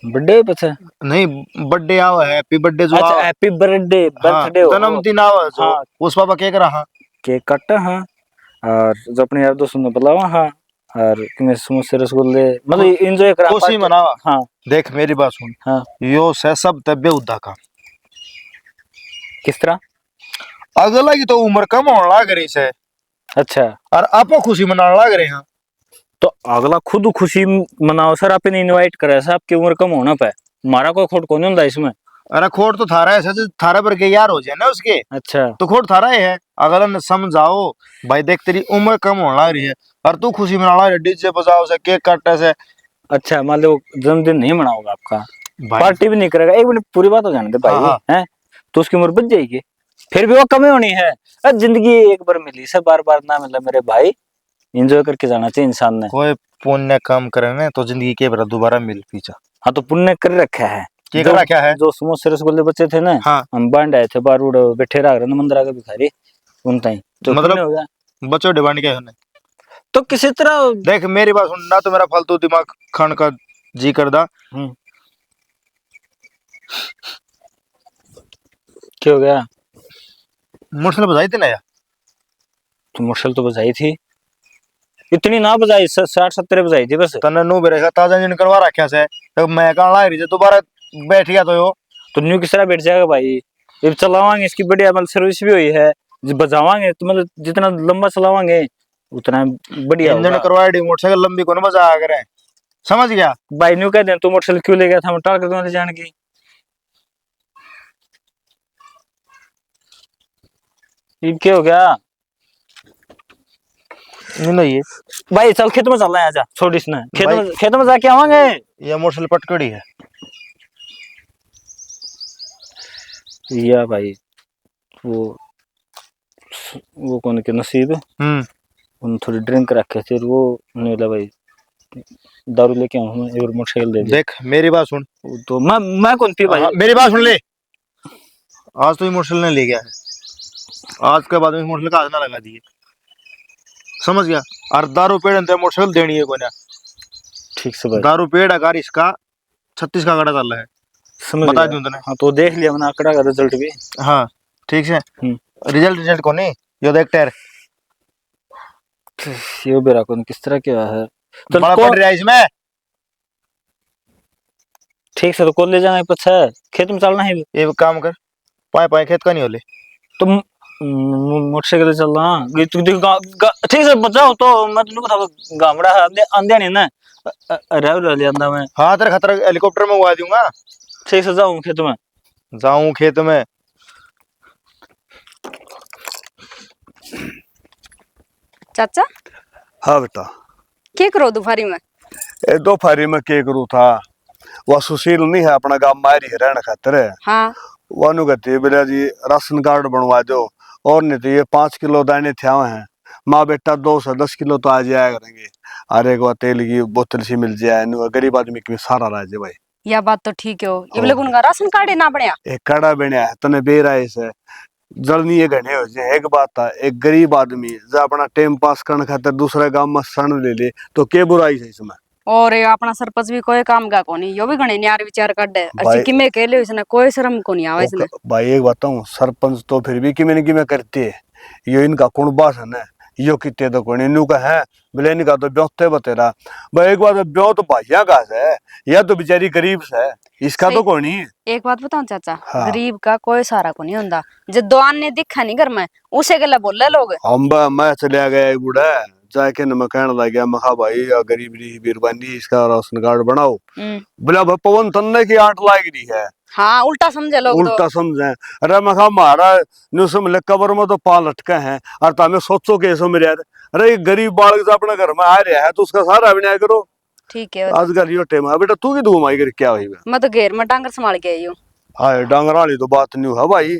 बर्थडे पछे। नहीं, बर्थडे आवा है, हैप्पी बर्थडे जो अच्छा आवा, हैप्पी बर्थडे, हाँ, बर्थडे हो जन्मदिन आवा जो, हाँ। उस पापा के रहा केक काटा हाँ, और जो अपने यार दोस्तों ने बुलावा हाँ, और किने समोसे रसगुल्ले मतलब एंजॉय करा खुशी मनावा। हाँ देख मेरी बात सुन, हाँ। यो से सब तब्बे उद्दा का, किस तरह? अगला की तो उम्र कम होने लग रही से, अच्छा और आपो खुशी मनाने लग रहे हैं। तो अगला खुद खुशी मनाओ सर, आपने इनवाइट करा है, आपकी उम्र कम होना पे हमारा कोई खोट कौन होता इसमें। अरे खोट तो थारा है सच, थारा पर के यार हो जाए ना उसके, अच्छा तो खोट थारा ही है। अगला ने समझाओ भाई देख तेरी उम्र कम होने लग रही है, और तू खुशी मना रहा है, डीजे बजाओ से, केक काटे से। अच्छा मान लो जन्मदिन नहीं मनाओगा आपका, भाई पार्टी भी नहीं करेगा, एक मिनट पूरी बात हो जाने दे भाई। हाँ, हैं तो उसकी उम्र बच जाएगी, फिर भी वो कमी होनी है। जिंदगी एक बार मिली से, बार बार ना मिला मेरे भाई, एंजॉय करके जाना चाहिए इंसान ने। कोई पुण्य काम करे ना तो जिंदगी के बार दोबारा मिल पीछा। हाँ तो पुण्य कर रखा है। क्या जो- कर रखा है? जो समोसे रसगुल्ले बच्चे थे ना, हाँ। हम बांध आए थे बारूड बैठे रह रहे मंदिर आगे भिखारी उन ताई, तो मतलब पुण्य हो गया। बच्चों डिमांड क्या है? तो किसी तरह देख मेरी बात सुन ना, तो मेरा फालतू दिमाग खान का जी करदा। क्या हो गया? मोटरसाइकिल बजाई थी ना यार, तो मुश्किल तो बजाई थी, इतनी ना बजाई, 60-70 बजाई थी बस। तने नु बेरे ताजा इंजन करवा रखा से, तो मैं कहां ला रही थी दोबारा बैठ गया तो यो। तो न्यू किस तरह बैठ जाएगा भाई, जब चलावांगे इसकी बढ़िया मतलब सर्विस भी हुई है, जब बजावांगे तो मतलब जितना लंबा चलावांगे उतना बढ़िया इंजन होगा। करवा दी, मोटरसाइकिल लंबी कौन बजा करे, समझ गया? भाई न्यू कह दे तू मोटरसाइकिल क्यों ले गया था, हम टाल कर दूंगा जान की। ये क्या हो गया नहीं ये भाई, चल खेत में चल रहे हैं, आजा छोड़ इसने, भाई- खेत में जाके आवांगे। ये मोटरसाइकिल पटकड़ी है। या भाई वो कौन के नसीब उन थोड़ी ड्रिंक रखे थे, वो नहीं ला भाई, दारू लेके आऊं मैं, एक मोटरसाइकिल दे दे। देख मेरी बात सुन, तो मैं कौन पी भाई। हाँ, मेरी बात सुन ले, आज तो ये मोटरसाइकिल ने ले गया है, आज के बाद में मोटरसाइकिल का हाथ ना लगा दिए, समझ गया? और दारू पेड़ मोटरसाइकिल देनी है कोई ना, ठीक से भाई, दारू पेड़ अगर इसका 36 का गड़ा चल रहा है, समझ बता गया। दूं तने। हाँ तो देख लिया मैंने आंकड़ा का रिजल्ट भी। हाँ ठीक है, रिजल्ट को नहीं, यो देख टायर ये बेरा कौन किस तरह क्या है, तो बड़ा पड़ रहा है इसमें। ठीक से तो कॉलेज जाना है, पछा खेत में चलना है। ये काम कर, पाए पाए खेत का नहीं होले, तो मोटरसाइकिल से चलना ठीक से बचाओ, तो मैं तुमको था गामड़ा आंदे नहीं ना, अरे ले आंदा मैं। हाँ तेरे खतरा हेलीकॉप्टर में उड़ा दूंगा, ठीक से जाऊं खेत में, जाऊं खेत में। चाचा हाँ बेटा, क्या करो दोपहरी में? ए दोपहरी में के करू था, वह सुशील नहीं है अपना गांव मारी है रहने खातिर, हाँ वानु कहती है बेटा जी राशन कार्ड बनवा दो, और नहीं तो ये 5 किलो दाने थे हैं, माँ बेटा 2 से 10 किलो तो आ जाया करेंगे, और एक बार तेल की बोतल सी मिल जाए, गरीब आदमी के सारा रह जाए भाई। यह बात तो ठीक है, ये बोले उनका राशन कार्ड ही ना बनया। एक कड़ा बनिया है तने बेरा से जल्दी ये घने हो जाए। एक बात था, एक गरीब आदमी जो अपना टाइम पास करने खातिर दूसरे गांव में शरण ले ले तो के बुराई है इसमें। और ये अपना सरपंच भी कोई काम का कोनी, यो भी घणे न्यार विचार काटे, भाई- अच्छी किमे के लिए इसने कोई शर्म को नहीं आवा इसने। भाई एक बताऊं, सरपंच तो फिर भी किमें न किमें करते है, यो इनका कौन बास है ना, यो कितने तो कौन इनू का है, बोले इनका तो ब्योते बतेरा भाई। एक बात ब्यो तो भाइया का है, या तो बेचारी गरीब है, इसका तो कौन ही। एक बात बताऊं चाचा, हाँ। गरीब का कोई सारा को नहीं होता, जो दुआन ने दिखा नहीं घर में उसे गला बोल रहे लोग। हम मैं चलिया गया एक बूढ़ा जाके न मैं कहने लग गया, मैं भाई या गरीब री बीरबानी इसका राशन कार्ड बनाओ, बोला भाई पवन तन्ने की आंट लाग रही है। हाँ उल्टा समझे लोग, उल्टा समझे। अरे मैं कहा मारा न्यूसम कबर में तो पाल लटके हैं, और तमें सोचो कैसे मेरे यार, अरे एक गरीब बालक अपने घर में आ रहा है तो उसका सारा अभिनय करो। ठीक है आजकल यो टाइम है बेटा, तू की धूम आई कर क्या हुई? मैं तो घेर में डांगर संभाल के आई हूँ। हाँ डांगर वाली तो बात नहीं है भाई,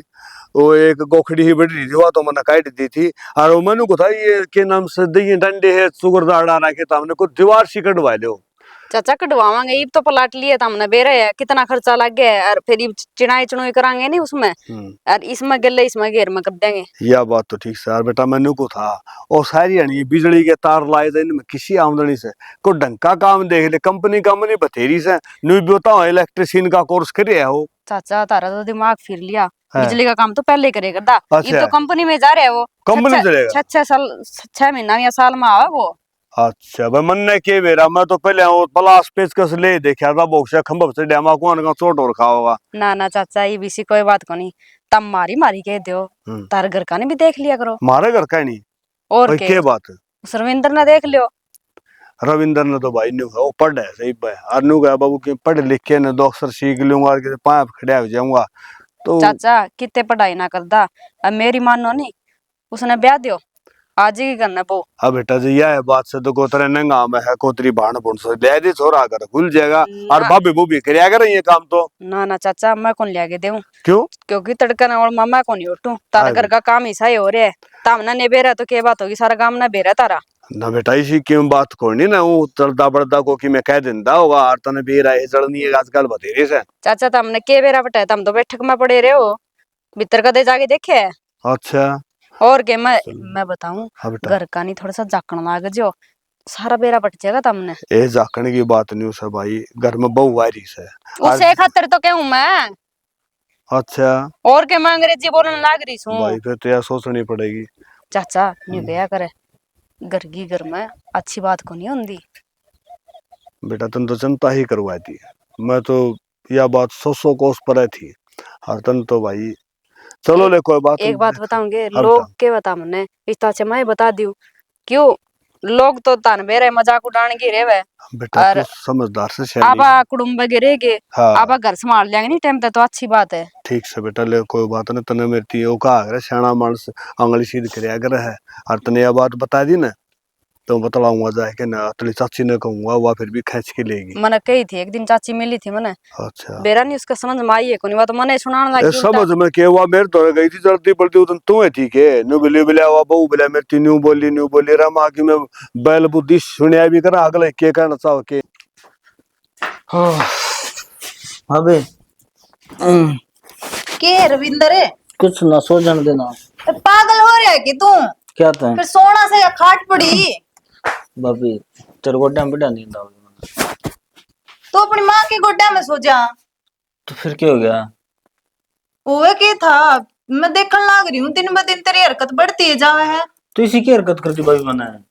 वो एक गोखड़ी ही बढ़ रही थी, वो तो मैंने काट दी थी, और मैंने को था ये के नाम से दही डंडे है सुगर दाड़ा ना के, हमने को दीवार सी कटवा दो, चाचा कटवावांगे ये तो प्लाट लिए था हमने बेरे है कितना खर्चा लग गया है और फिर चिनाई चुनाई करांगे नहीं उसमें और इसमें गले इसमें घेर में कर देंगे। यह बात तो ठीक से यार बेटा, मैंने को था और सारी यानी बिजली के तार लाए थे इनमें किसी आमदनी से को ढंग का काम देख ले, कंपनी बथेरी से न्यू बताओ इलेक्ट्रिशियन का कोर्स करे हो। चाचा तारा तो दिमाग फिर लिया, है। बिजली का काम तो पहले करे करता, ये अच्छा। तो कंपनी में जा रहे हैं वो कंपनी चलेगा 6 महीना या साल में आवा वो। अच्छा भाई मन ने के बेरा मैं तो पहले वो प्लास पेचकस ले देखा था बहुत खंभा से डैमा कौन का चोट और खा होगा ना चाचा ये भी सी कोई बात को नहीं, तब मारी मारी कह दो तार घर का ने भी देख लिया करो। मारे घर का नहीं और के बात है रविंद्र ने देख लियो। रविंद्र ने तो भाई न्यू वो पढ़ है सही भाई और न्यू गया बाबू के पढ़ लिख के न दो अक्षर सीख लूंगा और के पाप खड़ा हो जाऊंगा तो चाचा कितने पढ़ाई ना करता, अब मेरी मानो नहीं उसने ब्याह दियो आज ही करना वो। अब बेटा जी यह बात से तो कोतरे नंगा में है कोतरी भाण बुन से ले दे छोरा कर खुल जाएगा और भाभी बूबी करया कर ये काम तो ना चाचा मैं कौन लिया के देऊं क्यों क्योंकि तड़का ना और मामा को नहीं उठूं तारा घर का काम ऐसा ही हो रहा है तामना ने बेरा तो क्या बात होगी सारा काम ना बेरा तारा ना बेटा इसी क्यों बात कोनी ना वो चलता बड़दा को कि मैं कह देंदा होगा और तने बेरा है जड़नी है आजकल बतेरे से। चाचा तुमने के बेरा बटा तुम तो बैठक में पड़े रहे हो भीतर का दे जाके देखे। अच्छा और के मैं बताऊं घर का नहीं थोड़ा सा जाकण लाग जो सारा बेरा बट जाएगा तुमने। ए जाकण की बात नहीं उसे भाई घर में बहू आ रही से उसे खातिर तो कहूं मैं। अच्छा और के मैं अंग्रेजी बोलने लाग रही हूं भाई फिर तो यार सोचनी पड़ेगी। चाचा न्यू ब्याह करे घर की घर में अच्छी बात को नहीं होती बेटा तुम तो चिंता ही करवाई थी, मैं तो यह बात 100 कोस पर थी और तन तो भाई चलो ले कोई बात एक बात बताऊंगे लोग के बता मने इस से मैं बता दूं क्यों लोग तो तान बेरे मजाक उड़ाने की रेवे बेटा तो समझदार से शायद आबा कुटुंब गिरेगे हाँ। आबा घर संभाल लेंगे नहीं टाइम तो अच्छी बात है। ठीक से बेटा ले कोई बात नहीं तने मेरी ओ का अगर सियाना मानस आंगली सीध करया कर है और तने यह बात बता दी ना तो बतलाऊंगा जाए के ना तेरी चाची ने कहूंगा वह फिर भी खींच के लेगी। मैंने कही थी एक दिन चाची मिली थी मैंने अच्छा बेरा नहीं उसका समझ में आई है कोनी बात मैंने सुनाने लगी समझ में के हुआ मेरे तो गई थी जल्दी पड़ती उतन तू है ठीक है न्यू बिली बिला हुआ बहु बिला मेरी न्यू बोली रमा की मैं बैल बुद्धि सुनिया भी करा अगले के कहना चाहो के अबे के रविंदर है कुछ ना सो जाने देना। पागल हो रहा है कि तू क्या था फिर सोना से या खाट पड़ी भाभी तेरे गोड्डा में बैठा नींद आओगी तो अपनी माँ के गोड्डा में सो जा। तो फिर क्या हो गया? ओए के था मैं देखने लाग रही हूँ दिन ब दिन तेरी हरकत बढ़ती जावे है। तो इसी की हरकत करती भाभी बना है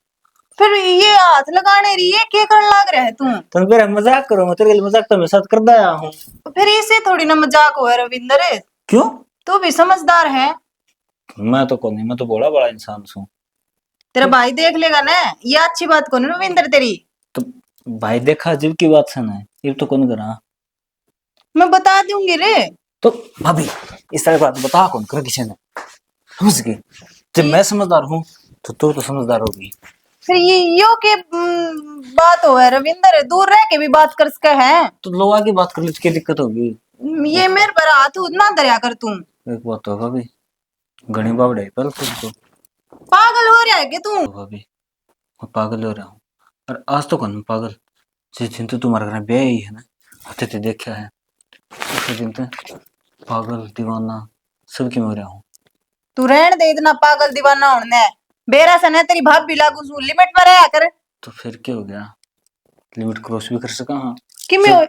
फिर ये हाथ लगाने रही है के करने लाग रहा है तू। तुम मेरा मजाक करो, मैं तेरे लिए मजाक तो मैं साथ कर दिया हूँ। फिर इसे थोड़ी ना मजाक हुआ रविंदर क्यों? तू भी समझदार है। मैं तो कौन नहीं, मैं तो बड़ा बड़ा इंसान हूँ। तेरा भाई देख लेगा ना ये अच्छी बात कौन रविंदर तेरी। तो भाई देखा अजीब की बात है ना, ये तो कौन करा मैं बता दूंगी रे। तो भाभी इस तरह बात बता कौन कर किसी ने समझ गई। जब मैं समझदार हूँ तो तू तो समझदार होगी। फिर ये यो के बात हो है रविंदर दूर रह के भी बात कर सके है तो लोग आगे बात कर ली क्या दिक्कत होगी। ये मेरे पर हाथ ना दरिया कर तू। एक बात तो भाभी घनी बावड़े पर तो पागल हो रहा है कि तू। भाभी मैं पागल हो रहा हूँ और आज तो कौन पागल जिस दिन तो तुम्हारे घर ब्याह ही है ना आते थे देखा है उस दिन तो पागल दीवाना सबकी मैं हो रहा हूँ। तू रहन दे इतना पागल दीवाना होने बेरा से न तेरी भाभी लागू लिमिट में रहा कर। तो फिर क्या हो गया, लिमिट क्रॉस भी कर सका। हाँ कि मैं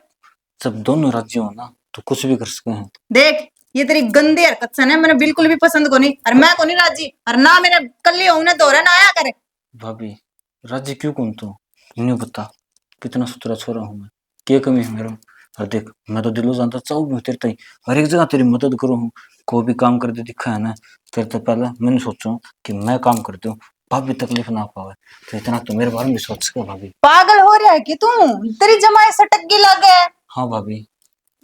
जब दोनों राज्य हो ना तो कुछ भी कर सके हैं। देख ये तेरी गंदी हरकत से ना मैंने बिल्कुल भी पसंद को नहीं और मैं को नहीं राजी और ना मेरे कल्ली हो दोहरा ना आया करे। भाभी राज्य क्यों कौन तू नहीं पता कितना सुथरा छोरा हूँ मैं, क्या कमी है मेरा। और देख मैं तो दिलों जानता चाहूँ तेरे तई हर एक जगह तेरी मदद करूँ हूँ। कोई भी काम कर दे दिखा है ना तेरे तो पहले मैंने सोचू कि मैं काम करती हूँ भाभी तकलीफ ना पावे तो इतना तो मेरे बारे में सोच सके। भाभी पागल हो रहा है कि तू तेरी जमाई सटक की लग है। हाँ भाभी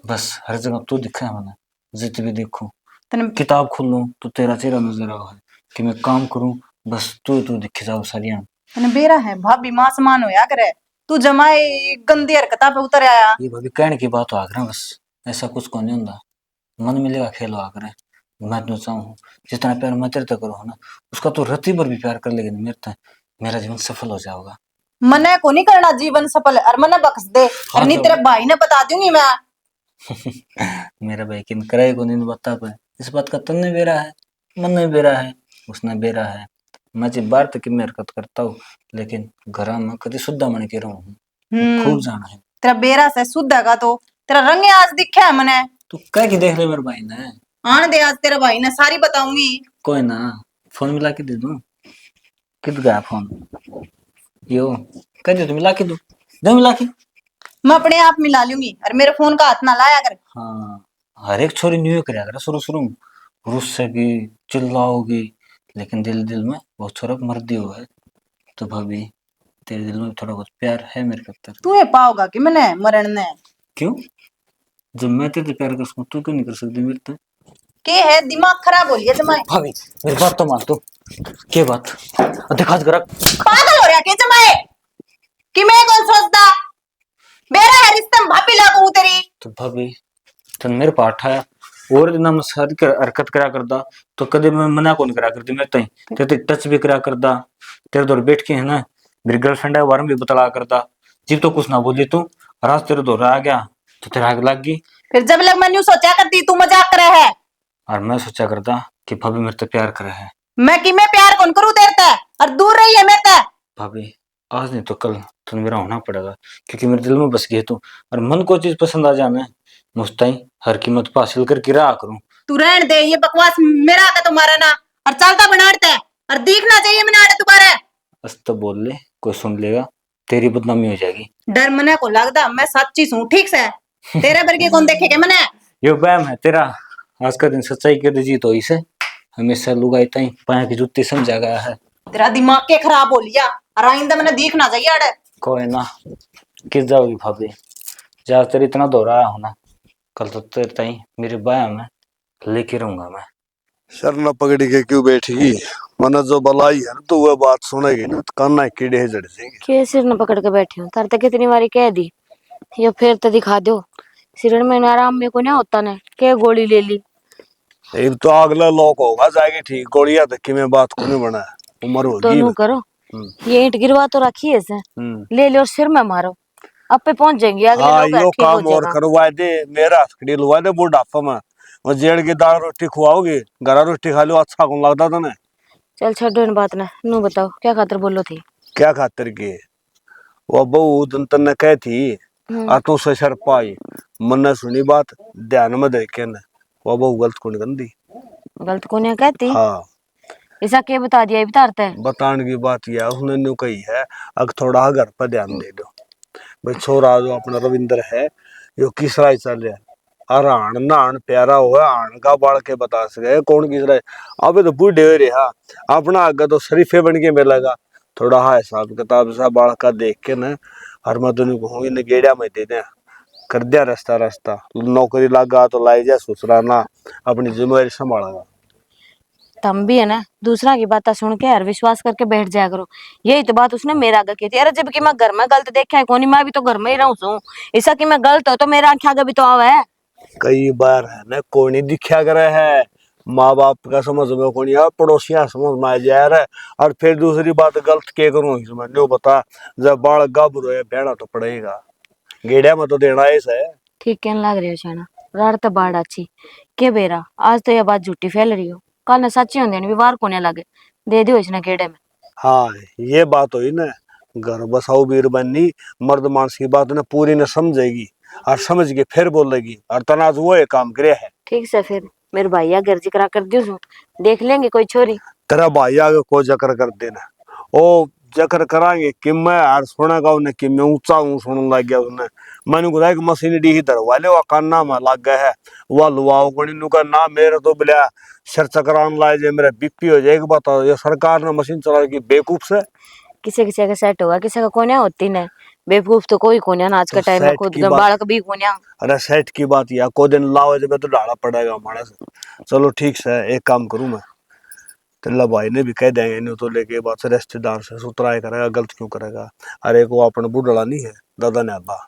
बस हर जगह तू दिखा है मैंने जित भी देखूं तने किताब खोलूं तो तेरा चेहरा नजर आ है कि मैं काम करूं बस तू दिखे जाओ सारिया। तने बेरा है भाभी मां समान होया करे तू जमाई गंदी हरकता पे उतर आया। ये भाभी कहने की बात हो आकर बस ऐसा कुछ को नहीं होता मन मिलेगा खेलो आकर। मैं तो चाहूँ जितना प्यार मैं तेरे तक करूँ ना उसका तो रत्ती पर भी प्यार कर लेगी मेरे तक मेरा जीवन सफल हो जाएगा। मने को नहीं करना जीवन सफल और मने बख्श दे और नहीं तो- तेरे भाई ने बता दूंगी मैं। मेरा भाई किन करे को नहीं बता पाए इस बात का तन्ने बेरा है मन नहीं बेरा है उसने बेरा है मैं जिस बार तक में हरकत करता हूँ लेकिन घर में कभी शुद्ध मन के रहा हूँ खूब जाना है तेरा बेरा से शुद्ध है तो तेरा रंग आज दिखा है मने। तू कह के देख ले मेरे भाई ने आने दे आज तेरे भाई ने सारी बताऊंगी। कोई ना फोन मिला के दे दूं कित गया फोन यो कह दे तो मिला के दो दे मिला के मैं अपने आप मिला लूंगी और मेरे फोन का हाथ ना लाया कर। हाँ हर एक छोरी न्यू कराया कर शुरू शुरू में रुस्सेगी चिल्लाओगी लेकिन दिल दिल में वो छोरा मर्दी हो है तो भाभी तेरे दिल में थोड़ा बहुत प्यार है मेरे कत्तर तू ये पाओगा कि मैंने मरण ने क्यों जब मैं तेरे प्यार कर सकूं तू क्यों नहीं कर सकती मेरे तो के है दिमाग खराब हो लिया जमाए। भाभी मेरी बात तो मान तू के बात दिखा जरा पागल हो रहा के जमाए कि मैं कौन सोचता मेरा है रिश्ता में भाभी लागू हूं तेरी। तो भाभी तन मेरे पाठ है और दिन हम सारी हरकत करा करदा तो कदे मैं मना कौन करा करती मैं तई ते टच भी करा करदा तेरे दौर बैठ के है ना मेरी गर्लफ्रेंड है वारम भी बतला करदा जीव तो कुछ ना बोली तू रात तेरे दौर आ गया तो तेरा आग लग गई फिर जब लग मैं न्यू सोचा करती तू मजाक करे है। और मैं सोचा करता कि भाभी मेरे से प्यार करे है मैं कि मैं प्यार कौन करूं तेरे ते और दूर रही है मेरे ते। भाभी आज नहीं तो कल तो मेरा होना पड़ेगा क्योंकि मेरे दिल में बस गई तू और मन को चीज पसंद आ जाना है मुस्ताई हर कीमत पर हासिल करके रहा करूं तू रहन दे ये बकवास मेरा आका तुम्हारा ना और चलता बनाते है और दिखना चाहिए मैंने आड़े तुम्हारे। बस तो बोल ले कोई सुन लेगा तेरी बदनामी हो जाएगी डर मने को लगदा मैं सच्ची हूं ठीक से तेरे वर्गे कौन देखेगा मने। यो बैम है तेरा आज का दिन सच्चाई के जीत हो इसे हमेशा लुगाई ताई पाया की जुत्ती समझा गया है तेरा दिमाग के खराब हो लिया और आइंदा मैंने दिखना चाहिए आड़े। कोई ना किस जाओगी भाभी जा तेरे इतना दोहराया होना कल तो तेरे ताई मेरे बाया में लेके रहूंगा मैं सर न पकड़ी के क्यों बैठी मन जो बलाई है ना तो वह बात सुनेगी ना तो काना कीड़े जड़ जाएंगे। के सिर न पकड़ के बैठी हूँ तार तो कितनी बारी कह दी ये फिर तो दिखा दो सिर में आराम में को नहीं होता ने के गोली ले ली एक तो अगला लोग होगा जाएगी ठीक गोलियां तक की मैं बात को नहीं बना उम्र तो होगी। नू करो ये ईंट गिरवा तो रखी है से ले लो और सिर में मारो अब पे पहुंच जाएंगे अगले हाँ लोग यो ठीक हो काम और जाएगा। करवा दे मेरा हथकड़ी लुवा दे बुढ़ापा में और जेड़ की दाल रोटी खुआओगी घरा रोटी खा लो अच्छा कौन लगता था ना। चल छोड़ो इन बात ना नू बताओ क्या खातर बोलो थी क्या खातिर के वो बहू दंतन ने कह थी आ तू से शर पाई मन ने सुनी बात ध्यान में देखे न वो बहू गलत कौन गंदी गलत को नहीं कहती हाँ ऐसा क्या बता दिया बताता है बताने की बात यह उसने न्यू कही है अब थोड़ा घर पर ध्यान दे दो भाई छोरा जो अपना रविंद्र है यो किस राय चल रहा है और आण नाण प्यारा हुआ आण का बाढ़ के बता सके कौन किस राय अबे तो बूढ़े हो रहा अपना आगे तो शरीफे बन के मिलेगा थोड़ा हाँ हिसाब किताब सा बाढ़ का देख के न हर मैं दोनों कहूंगी न गेड़िया में दे दे कर दिया रास्ता रास्ता नौकरी लगा तो लाई जा ससुराना अपनी जिम्मेवारी संभालेगा। तुम भी है ना दूसरा की बात सुन के यार विश्वास करके बैठ जाया करो यही तो बात उसने मेरा आगे की थी अरे जबकि मैं घर में गलत देखा है कोनी मैं भी तो घर में ही रहूं सू ऐसा कि मैं गलत हो तो मेरा आंखें आगे भी तो आवा है। कई बार है ना कोई नहीं दिखा करे है माँ बाप का समझ में कौन या पड़ोसिया समझ में आ जा रहा है और फिर दूसरी बात गलत क्या करूँ इसमें न्यू बता जब बाल गाभरू है बेड़ा तो पड़ेगा गेड़िया में तो देना ऐसा है। ठीक कहने लग रही हो शाना रार तो बाढ़ अच्छी के बेरा आज तो यह बात झूठी फैल रही हो कल न सच्ची होंगे व्यवहार कोने लगे दे दियो इसने केड़े में। हाँ ये बात हुई ना घर बसाओ बीर बननी मर्द मानस की बात ना पूरी न समझेगी और समझ के फिर बोलेगी और तनाज वो ये काम करे है। ठीक से फिर मेरे भैया घर जिक्रा कर दियो सू देख लेंगे कोई छोरी तेरा भाई आगे को जकर कर देना ओ जकर कराएंगे कि मैं यार सुनेगा उन्हें कि मैं ऊंचा हूँ सुनने लग गया उसने मैंने कहा एक मशीन डी ही दरवाले वो कान्ना में लग गया है वह लुआओ कोनी नु का ना मेरे तो बिला सर चकरान लाए जे मेरा बीपी हो जाएगा बताओ ये सरकार ने मशीन चला की बेवकूफ से किसी किसी का सेट होगा किसी का कोने होती न बेवकूफ तो कोई कोने आज के तो टाइम में सेट खुद की का बात- बालक भी कोने। अरे सेट की बात या को दिन लाओ जब तो डाला पड़ेगा हमारा से चलो ठीक से एक काम करूं मैं तेला भाई ने भी कह देंगे नहीं तो लेके बात से रिश्तेदार से सुतराय करेगा गलत क्यों करेगा। अरे को अपना बुढ़ला नहीं है दादा ने अब्बा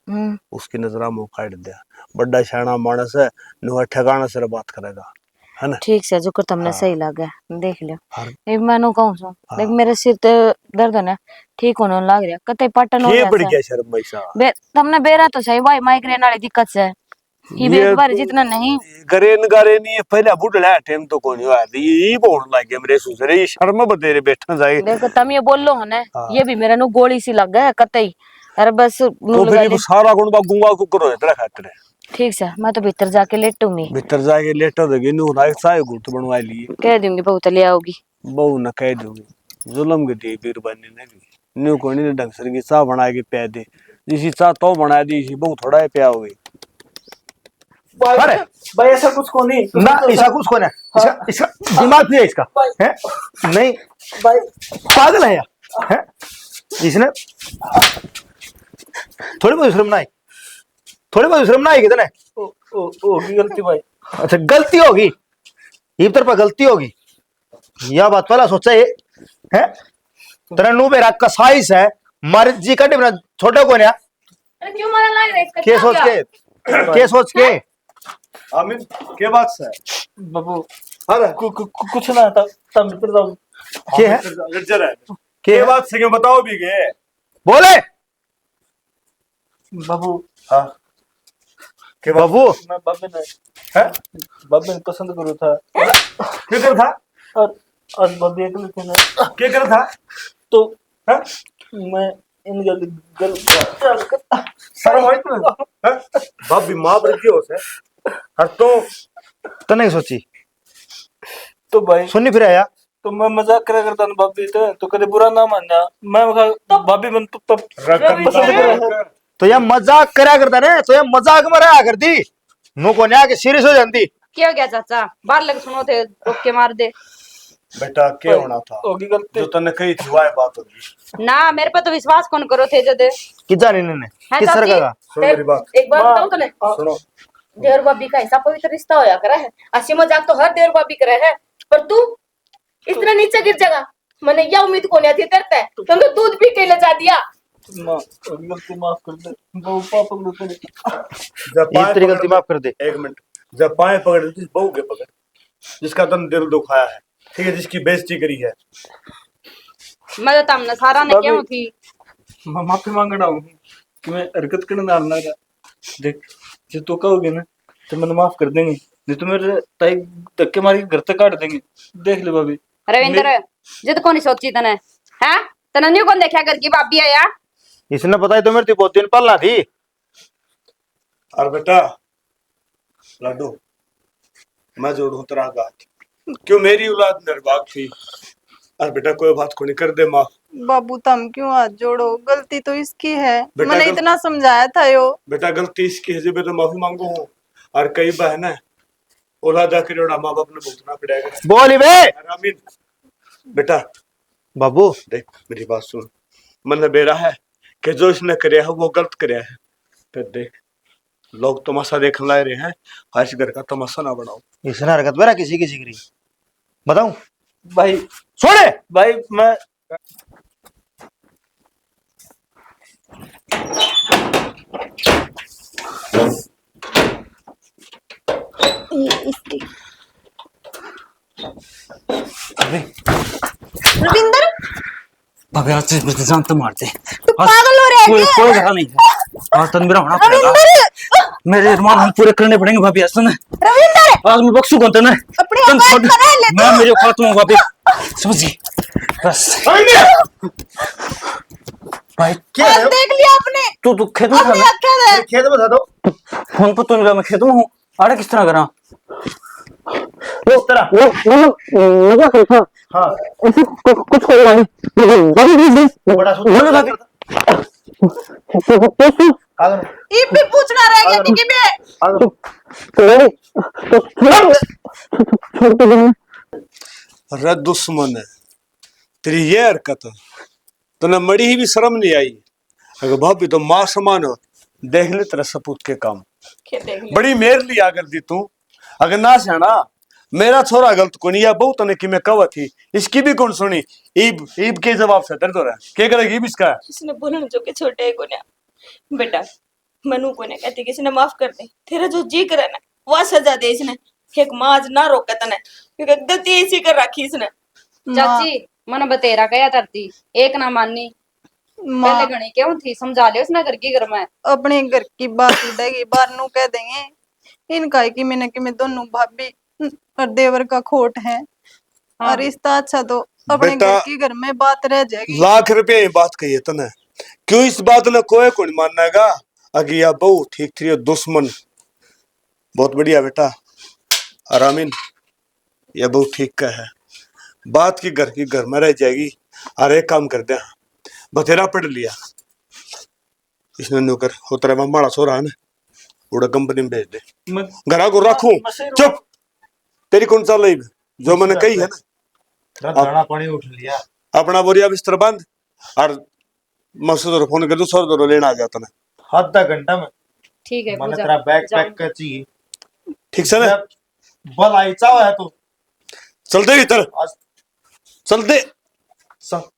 उसकी नजरा मुंह काट दिया बड़ा शाना मानस है नुआ ठिकाना से बात करेगा है ना। ठीक से जो कर तुमने हाँ। सही लगा देख लियो। हाँ। एक मैंने कहूं सो देख मेरे सिर ते दर्द है ना ठीक होने लग रहा कतई पटन हो के गया पड़ गया शर्म भाई साहब। तुमने बेरा तो सही भाई माइग्रेन वाली दिक्कत से ये भी एक बार जितना नहीं गरेन गरेन ये पहले बुढ़ला टाइम तो कोनी हुआ ये बोल लग गया मेरे सुसरे ये शर्म बतेरे बैठा जाए। देखो तुम ये बोल लो है ना हाँ। ये भी मेरे नु गोली सी लग गया कतई अरे बस तो नू लगा फिर ले। सारा गुण बा गुंगा को करो इतना खातिर ठीक से मैं तो भीतर जाके लेटूंगी भीतर जाके लेटर देगी नु ना साए गुट बनवा लिए कह दूंगी बहुत ले आओगी बहु न कह दूंगी जुल्म के दी बीर बनी ने न्यू कोनी ने ढंग से की चाह बना के पै दे जिसी चाह तो बना दी इसी बहु थोड़ा ही प्या होगी। अरे भाई ऐसा कुछ को नहीं ना ऐसा कुछ कौन है इसका इसका दिमाग भी है इसका है नहीं भाई पागल है यार है इसने थोड़ी बहुत शर्म नहीं थोड़ी बहुत शर्म नहीं कितने होगी गलती भाई। अच्छा गलती होगी ये तरफ गलती होगी यह बात पहला सोचा है तेरा नु बेरा का साइज है मर्जी कटे बिना छोटे को ना अरे क्यों मारा लाग रहा है इसका के सोच के आमिर के बात से बाबू अरे कुछ ना था तब मित्र जाओ के है लज्जर है के बात से क्यों बताओ भी गए बोले बाबू। हां के बाबू मैं बाबे ने है बाबे ने पसंद करो था के कर था और आज बाबे अगले थे ना के कर था तो है मैं इन गल शर्म आई तुम्हें हैं बाप भी मां पर क्यों से हर तो नहीं सोची तो भाई सुननी फिर आया तो मैं मजाक करा करता ना बाबी तो कभी बुरा ना मानना मैं बाबी बन तो रकम पसंद कर तो यह मजाक करा करता ने तो यह मजाक में रहा करती नो को न्या के सीरियस हो जाती क्या गया चाचा बाहर लग सुनो थे रोक के मार दे बेटा क्या होना था होगी गलती जो तने कही थी वह बात होगी ना मेरे पे तो विश्वास कौन करो थे जदे कि जाने ने है किस तरह का सुनो मेरी बात एक बार बताओ तने सुनो देवर भाभी का ऐसा पवित्र रिश्ता होया करा है हंसी मजाक तो हर देवर भाभी करे है पर तू इतना नीचे गिर जाएगा मैंने यह उम्मीद को नहीं थी तेरे तुमने दूध पी के ले जा दिया मां गलती माफ कर दे वो पापा को जब इस तरह गलती माफ कर दे एक मिनट जब पाए पकड़ ली बहू के पकड़ जिसका तन दिल दुखाया है ठीक है जिसकी बेइज्जती करी है मैं तो तमने सारा ने क्यों थी मैं माफी मांगना हूं कि मैं हरकत करने ना लगा देख जो तू कहोगे ना तो मैंने माफ कर देंगे नहीं तो मेरे ताई धक्के मार के घर तक काट देंगे देख ले भाभी। रविंद्र जिद को नहीं सोची तने हैं तने न्यू कौन देखा कर की भाभी आया इसने पता है तो मेरे बहुत दिन पहला थी और बेटा लड्डू मैं जोड़ू तेरा हाथ क्यों मेरी औलाद निर्भाग थी और बेटा कोई बात को नहीं कर दे माफ बाबू तुम क्यों हाथ जोड़ो गलती तो इसकी है बेटा मैंने गल- इतना समझाया था यो बेटा गलती इसकी है जब तो माफी मांगो हूँ और कई बहन है औलाद आखिर जोड़ा माँ बाप ने भुगतना पड़ेगा बोली बे आमीन बेटा बाबू देख मेरी बात सुन मन बेरा है कि जो इसने करे है वो गलत करे है फिर देख लोग तमाशा देखने लाए रहे हैं आज घर का तमाशा ना बनाओ इसने हरकत मेरा किसी किसी करी बताऊं भाई छोड़े भाई मैं रविंदर भाभी आज से मुझे जान तो मारते तू पागल हो रहा है कोई क्या? कोई घर नहीं है आज तन मेरा होना पड़ेगा रविंदर मेरे अरमान हम पूरे करने पड़ेंगे भाभी आज तन रविंदर आज मैं बख्शू कौन तने अपनी तन औकात छोड़ बना ले मैं मेरे औकात में हूं भाभी समझी बस भाई क्या है? देख लिया आपने तू खेत में अपने था क्या है खेत में था दो फोन पर तो नहीं रहा मैं खेत में हूँ आड़े किस तरह करा इस तरह लगा कर था हाँ ऐसे कुछ कर रहा है बड़ा बोलो सुंदर आगे ये भी पूछना रह गया कि मैं आगे अरे दुश्मन है तेरी ये हरकत तूने मड़ी ही भी शर्म नहीं आई अगर भाभी तो माँ समान हो देख ले तेरा सपूत के काम बड़ी मेर लिया कर दी तू अगर ना सियाना मेरा छोरा गलत को नहीं या बहुत तने कि मैं कवा थी इसकी भी कौन सुनी ईब ईब के जवाब से दर्द हो रहा है क्या करेगी ईब इसका किसी ने बोला जो के छोटे को ना बेटा मनु को ने कहती किसी ने माफ कर दे तेरा जो जी करे ना वो सजा दे इसने एक माज ना रोके तने क्योंकि गलती इसी कर रखी इसने। चाची मैंने बतेरा कया तरती एक ना मानी माँ पहले घणी क्यों थी समझा लियो उसने घर की घर में अपने घर की बात उड़ेगी बाहर नू कह देंगे इनका है कि मैंने कि मैं दोनों भाभी और देवर का खोट है। और रिश्ता अच्छा तो अपने बेटा, घर की घर में बात रह जाएगी। लाख रुपये की बात कही है तने, क्यों इस बात ने कोई कौन मानेगा? अगे या बहू ठीक थी और दुश्मन बहुत बढ़िया बेटा। आरामीन यह बहू ठीक का है, बात की घर में रह जाएगी। और एक काम कर दे, बथेरा पढ़ लिया इसने नौकर हो तेरा माड़ा सोरा है ना, उड़ा कंपनी में भेज दे, घरा को रखूं। चुप, तेरी कौन सा लाइव जो मैंने कही है ना, दाना पानी उठ लिया अपना बोरिया बिस्तर बंद और मकसूद फोन कर दो 100 लेना आ जाता ना। आधा घंटा में ठीक है मैंने पूजा तेरा बैग जाऊं। पैक कर चाहिए ठीक से ना, बल आई चाव है तो चल दे इधर, आज चल दे। सब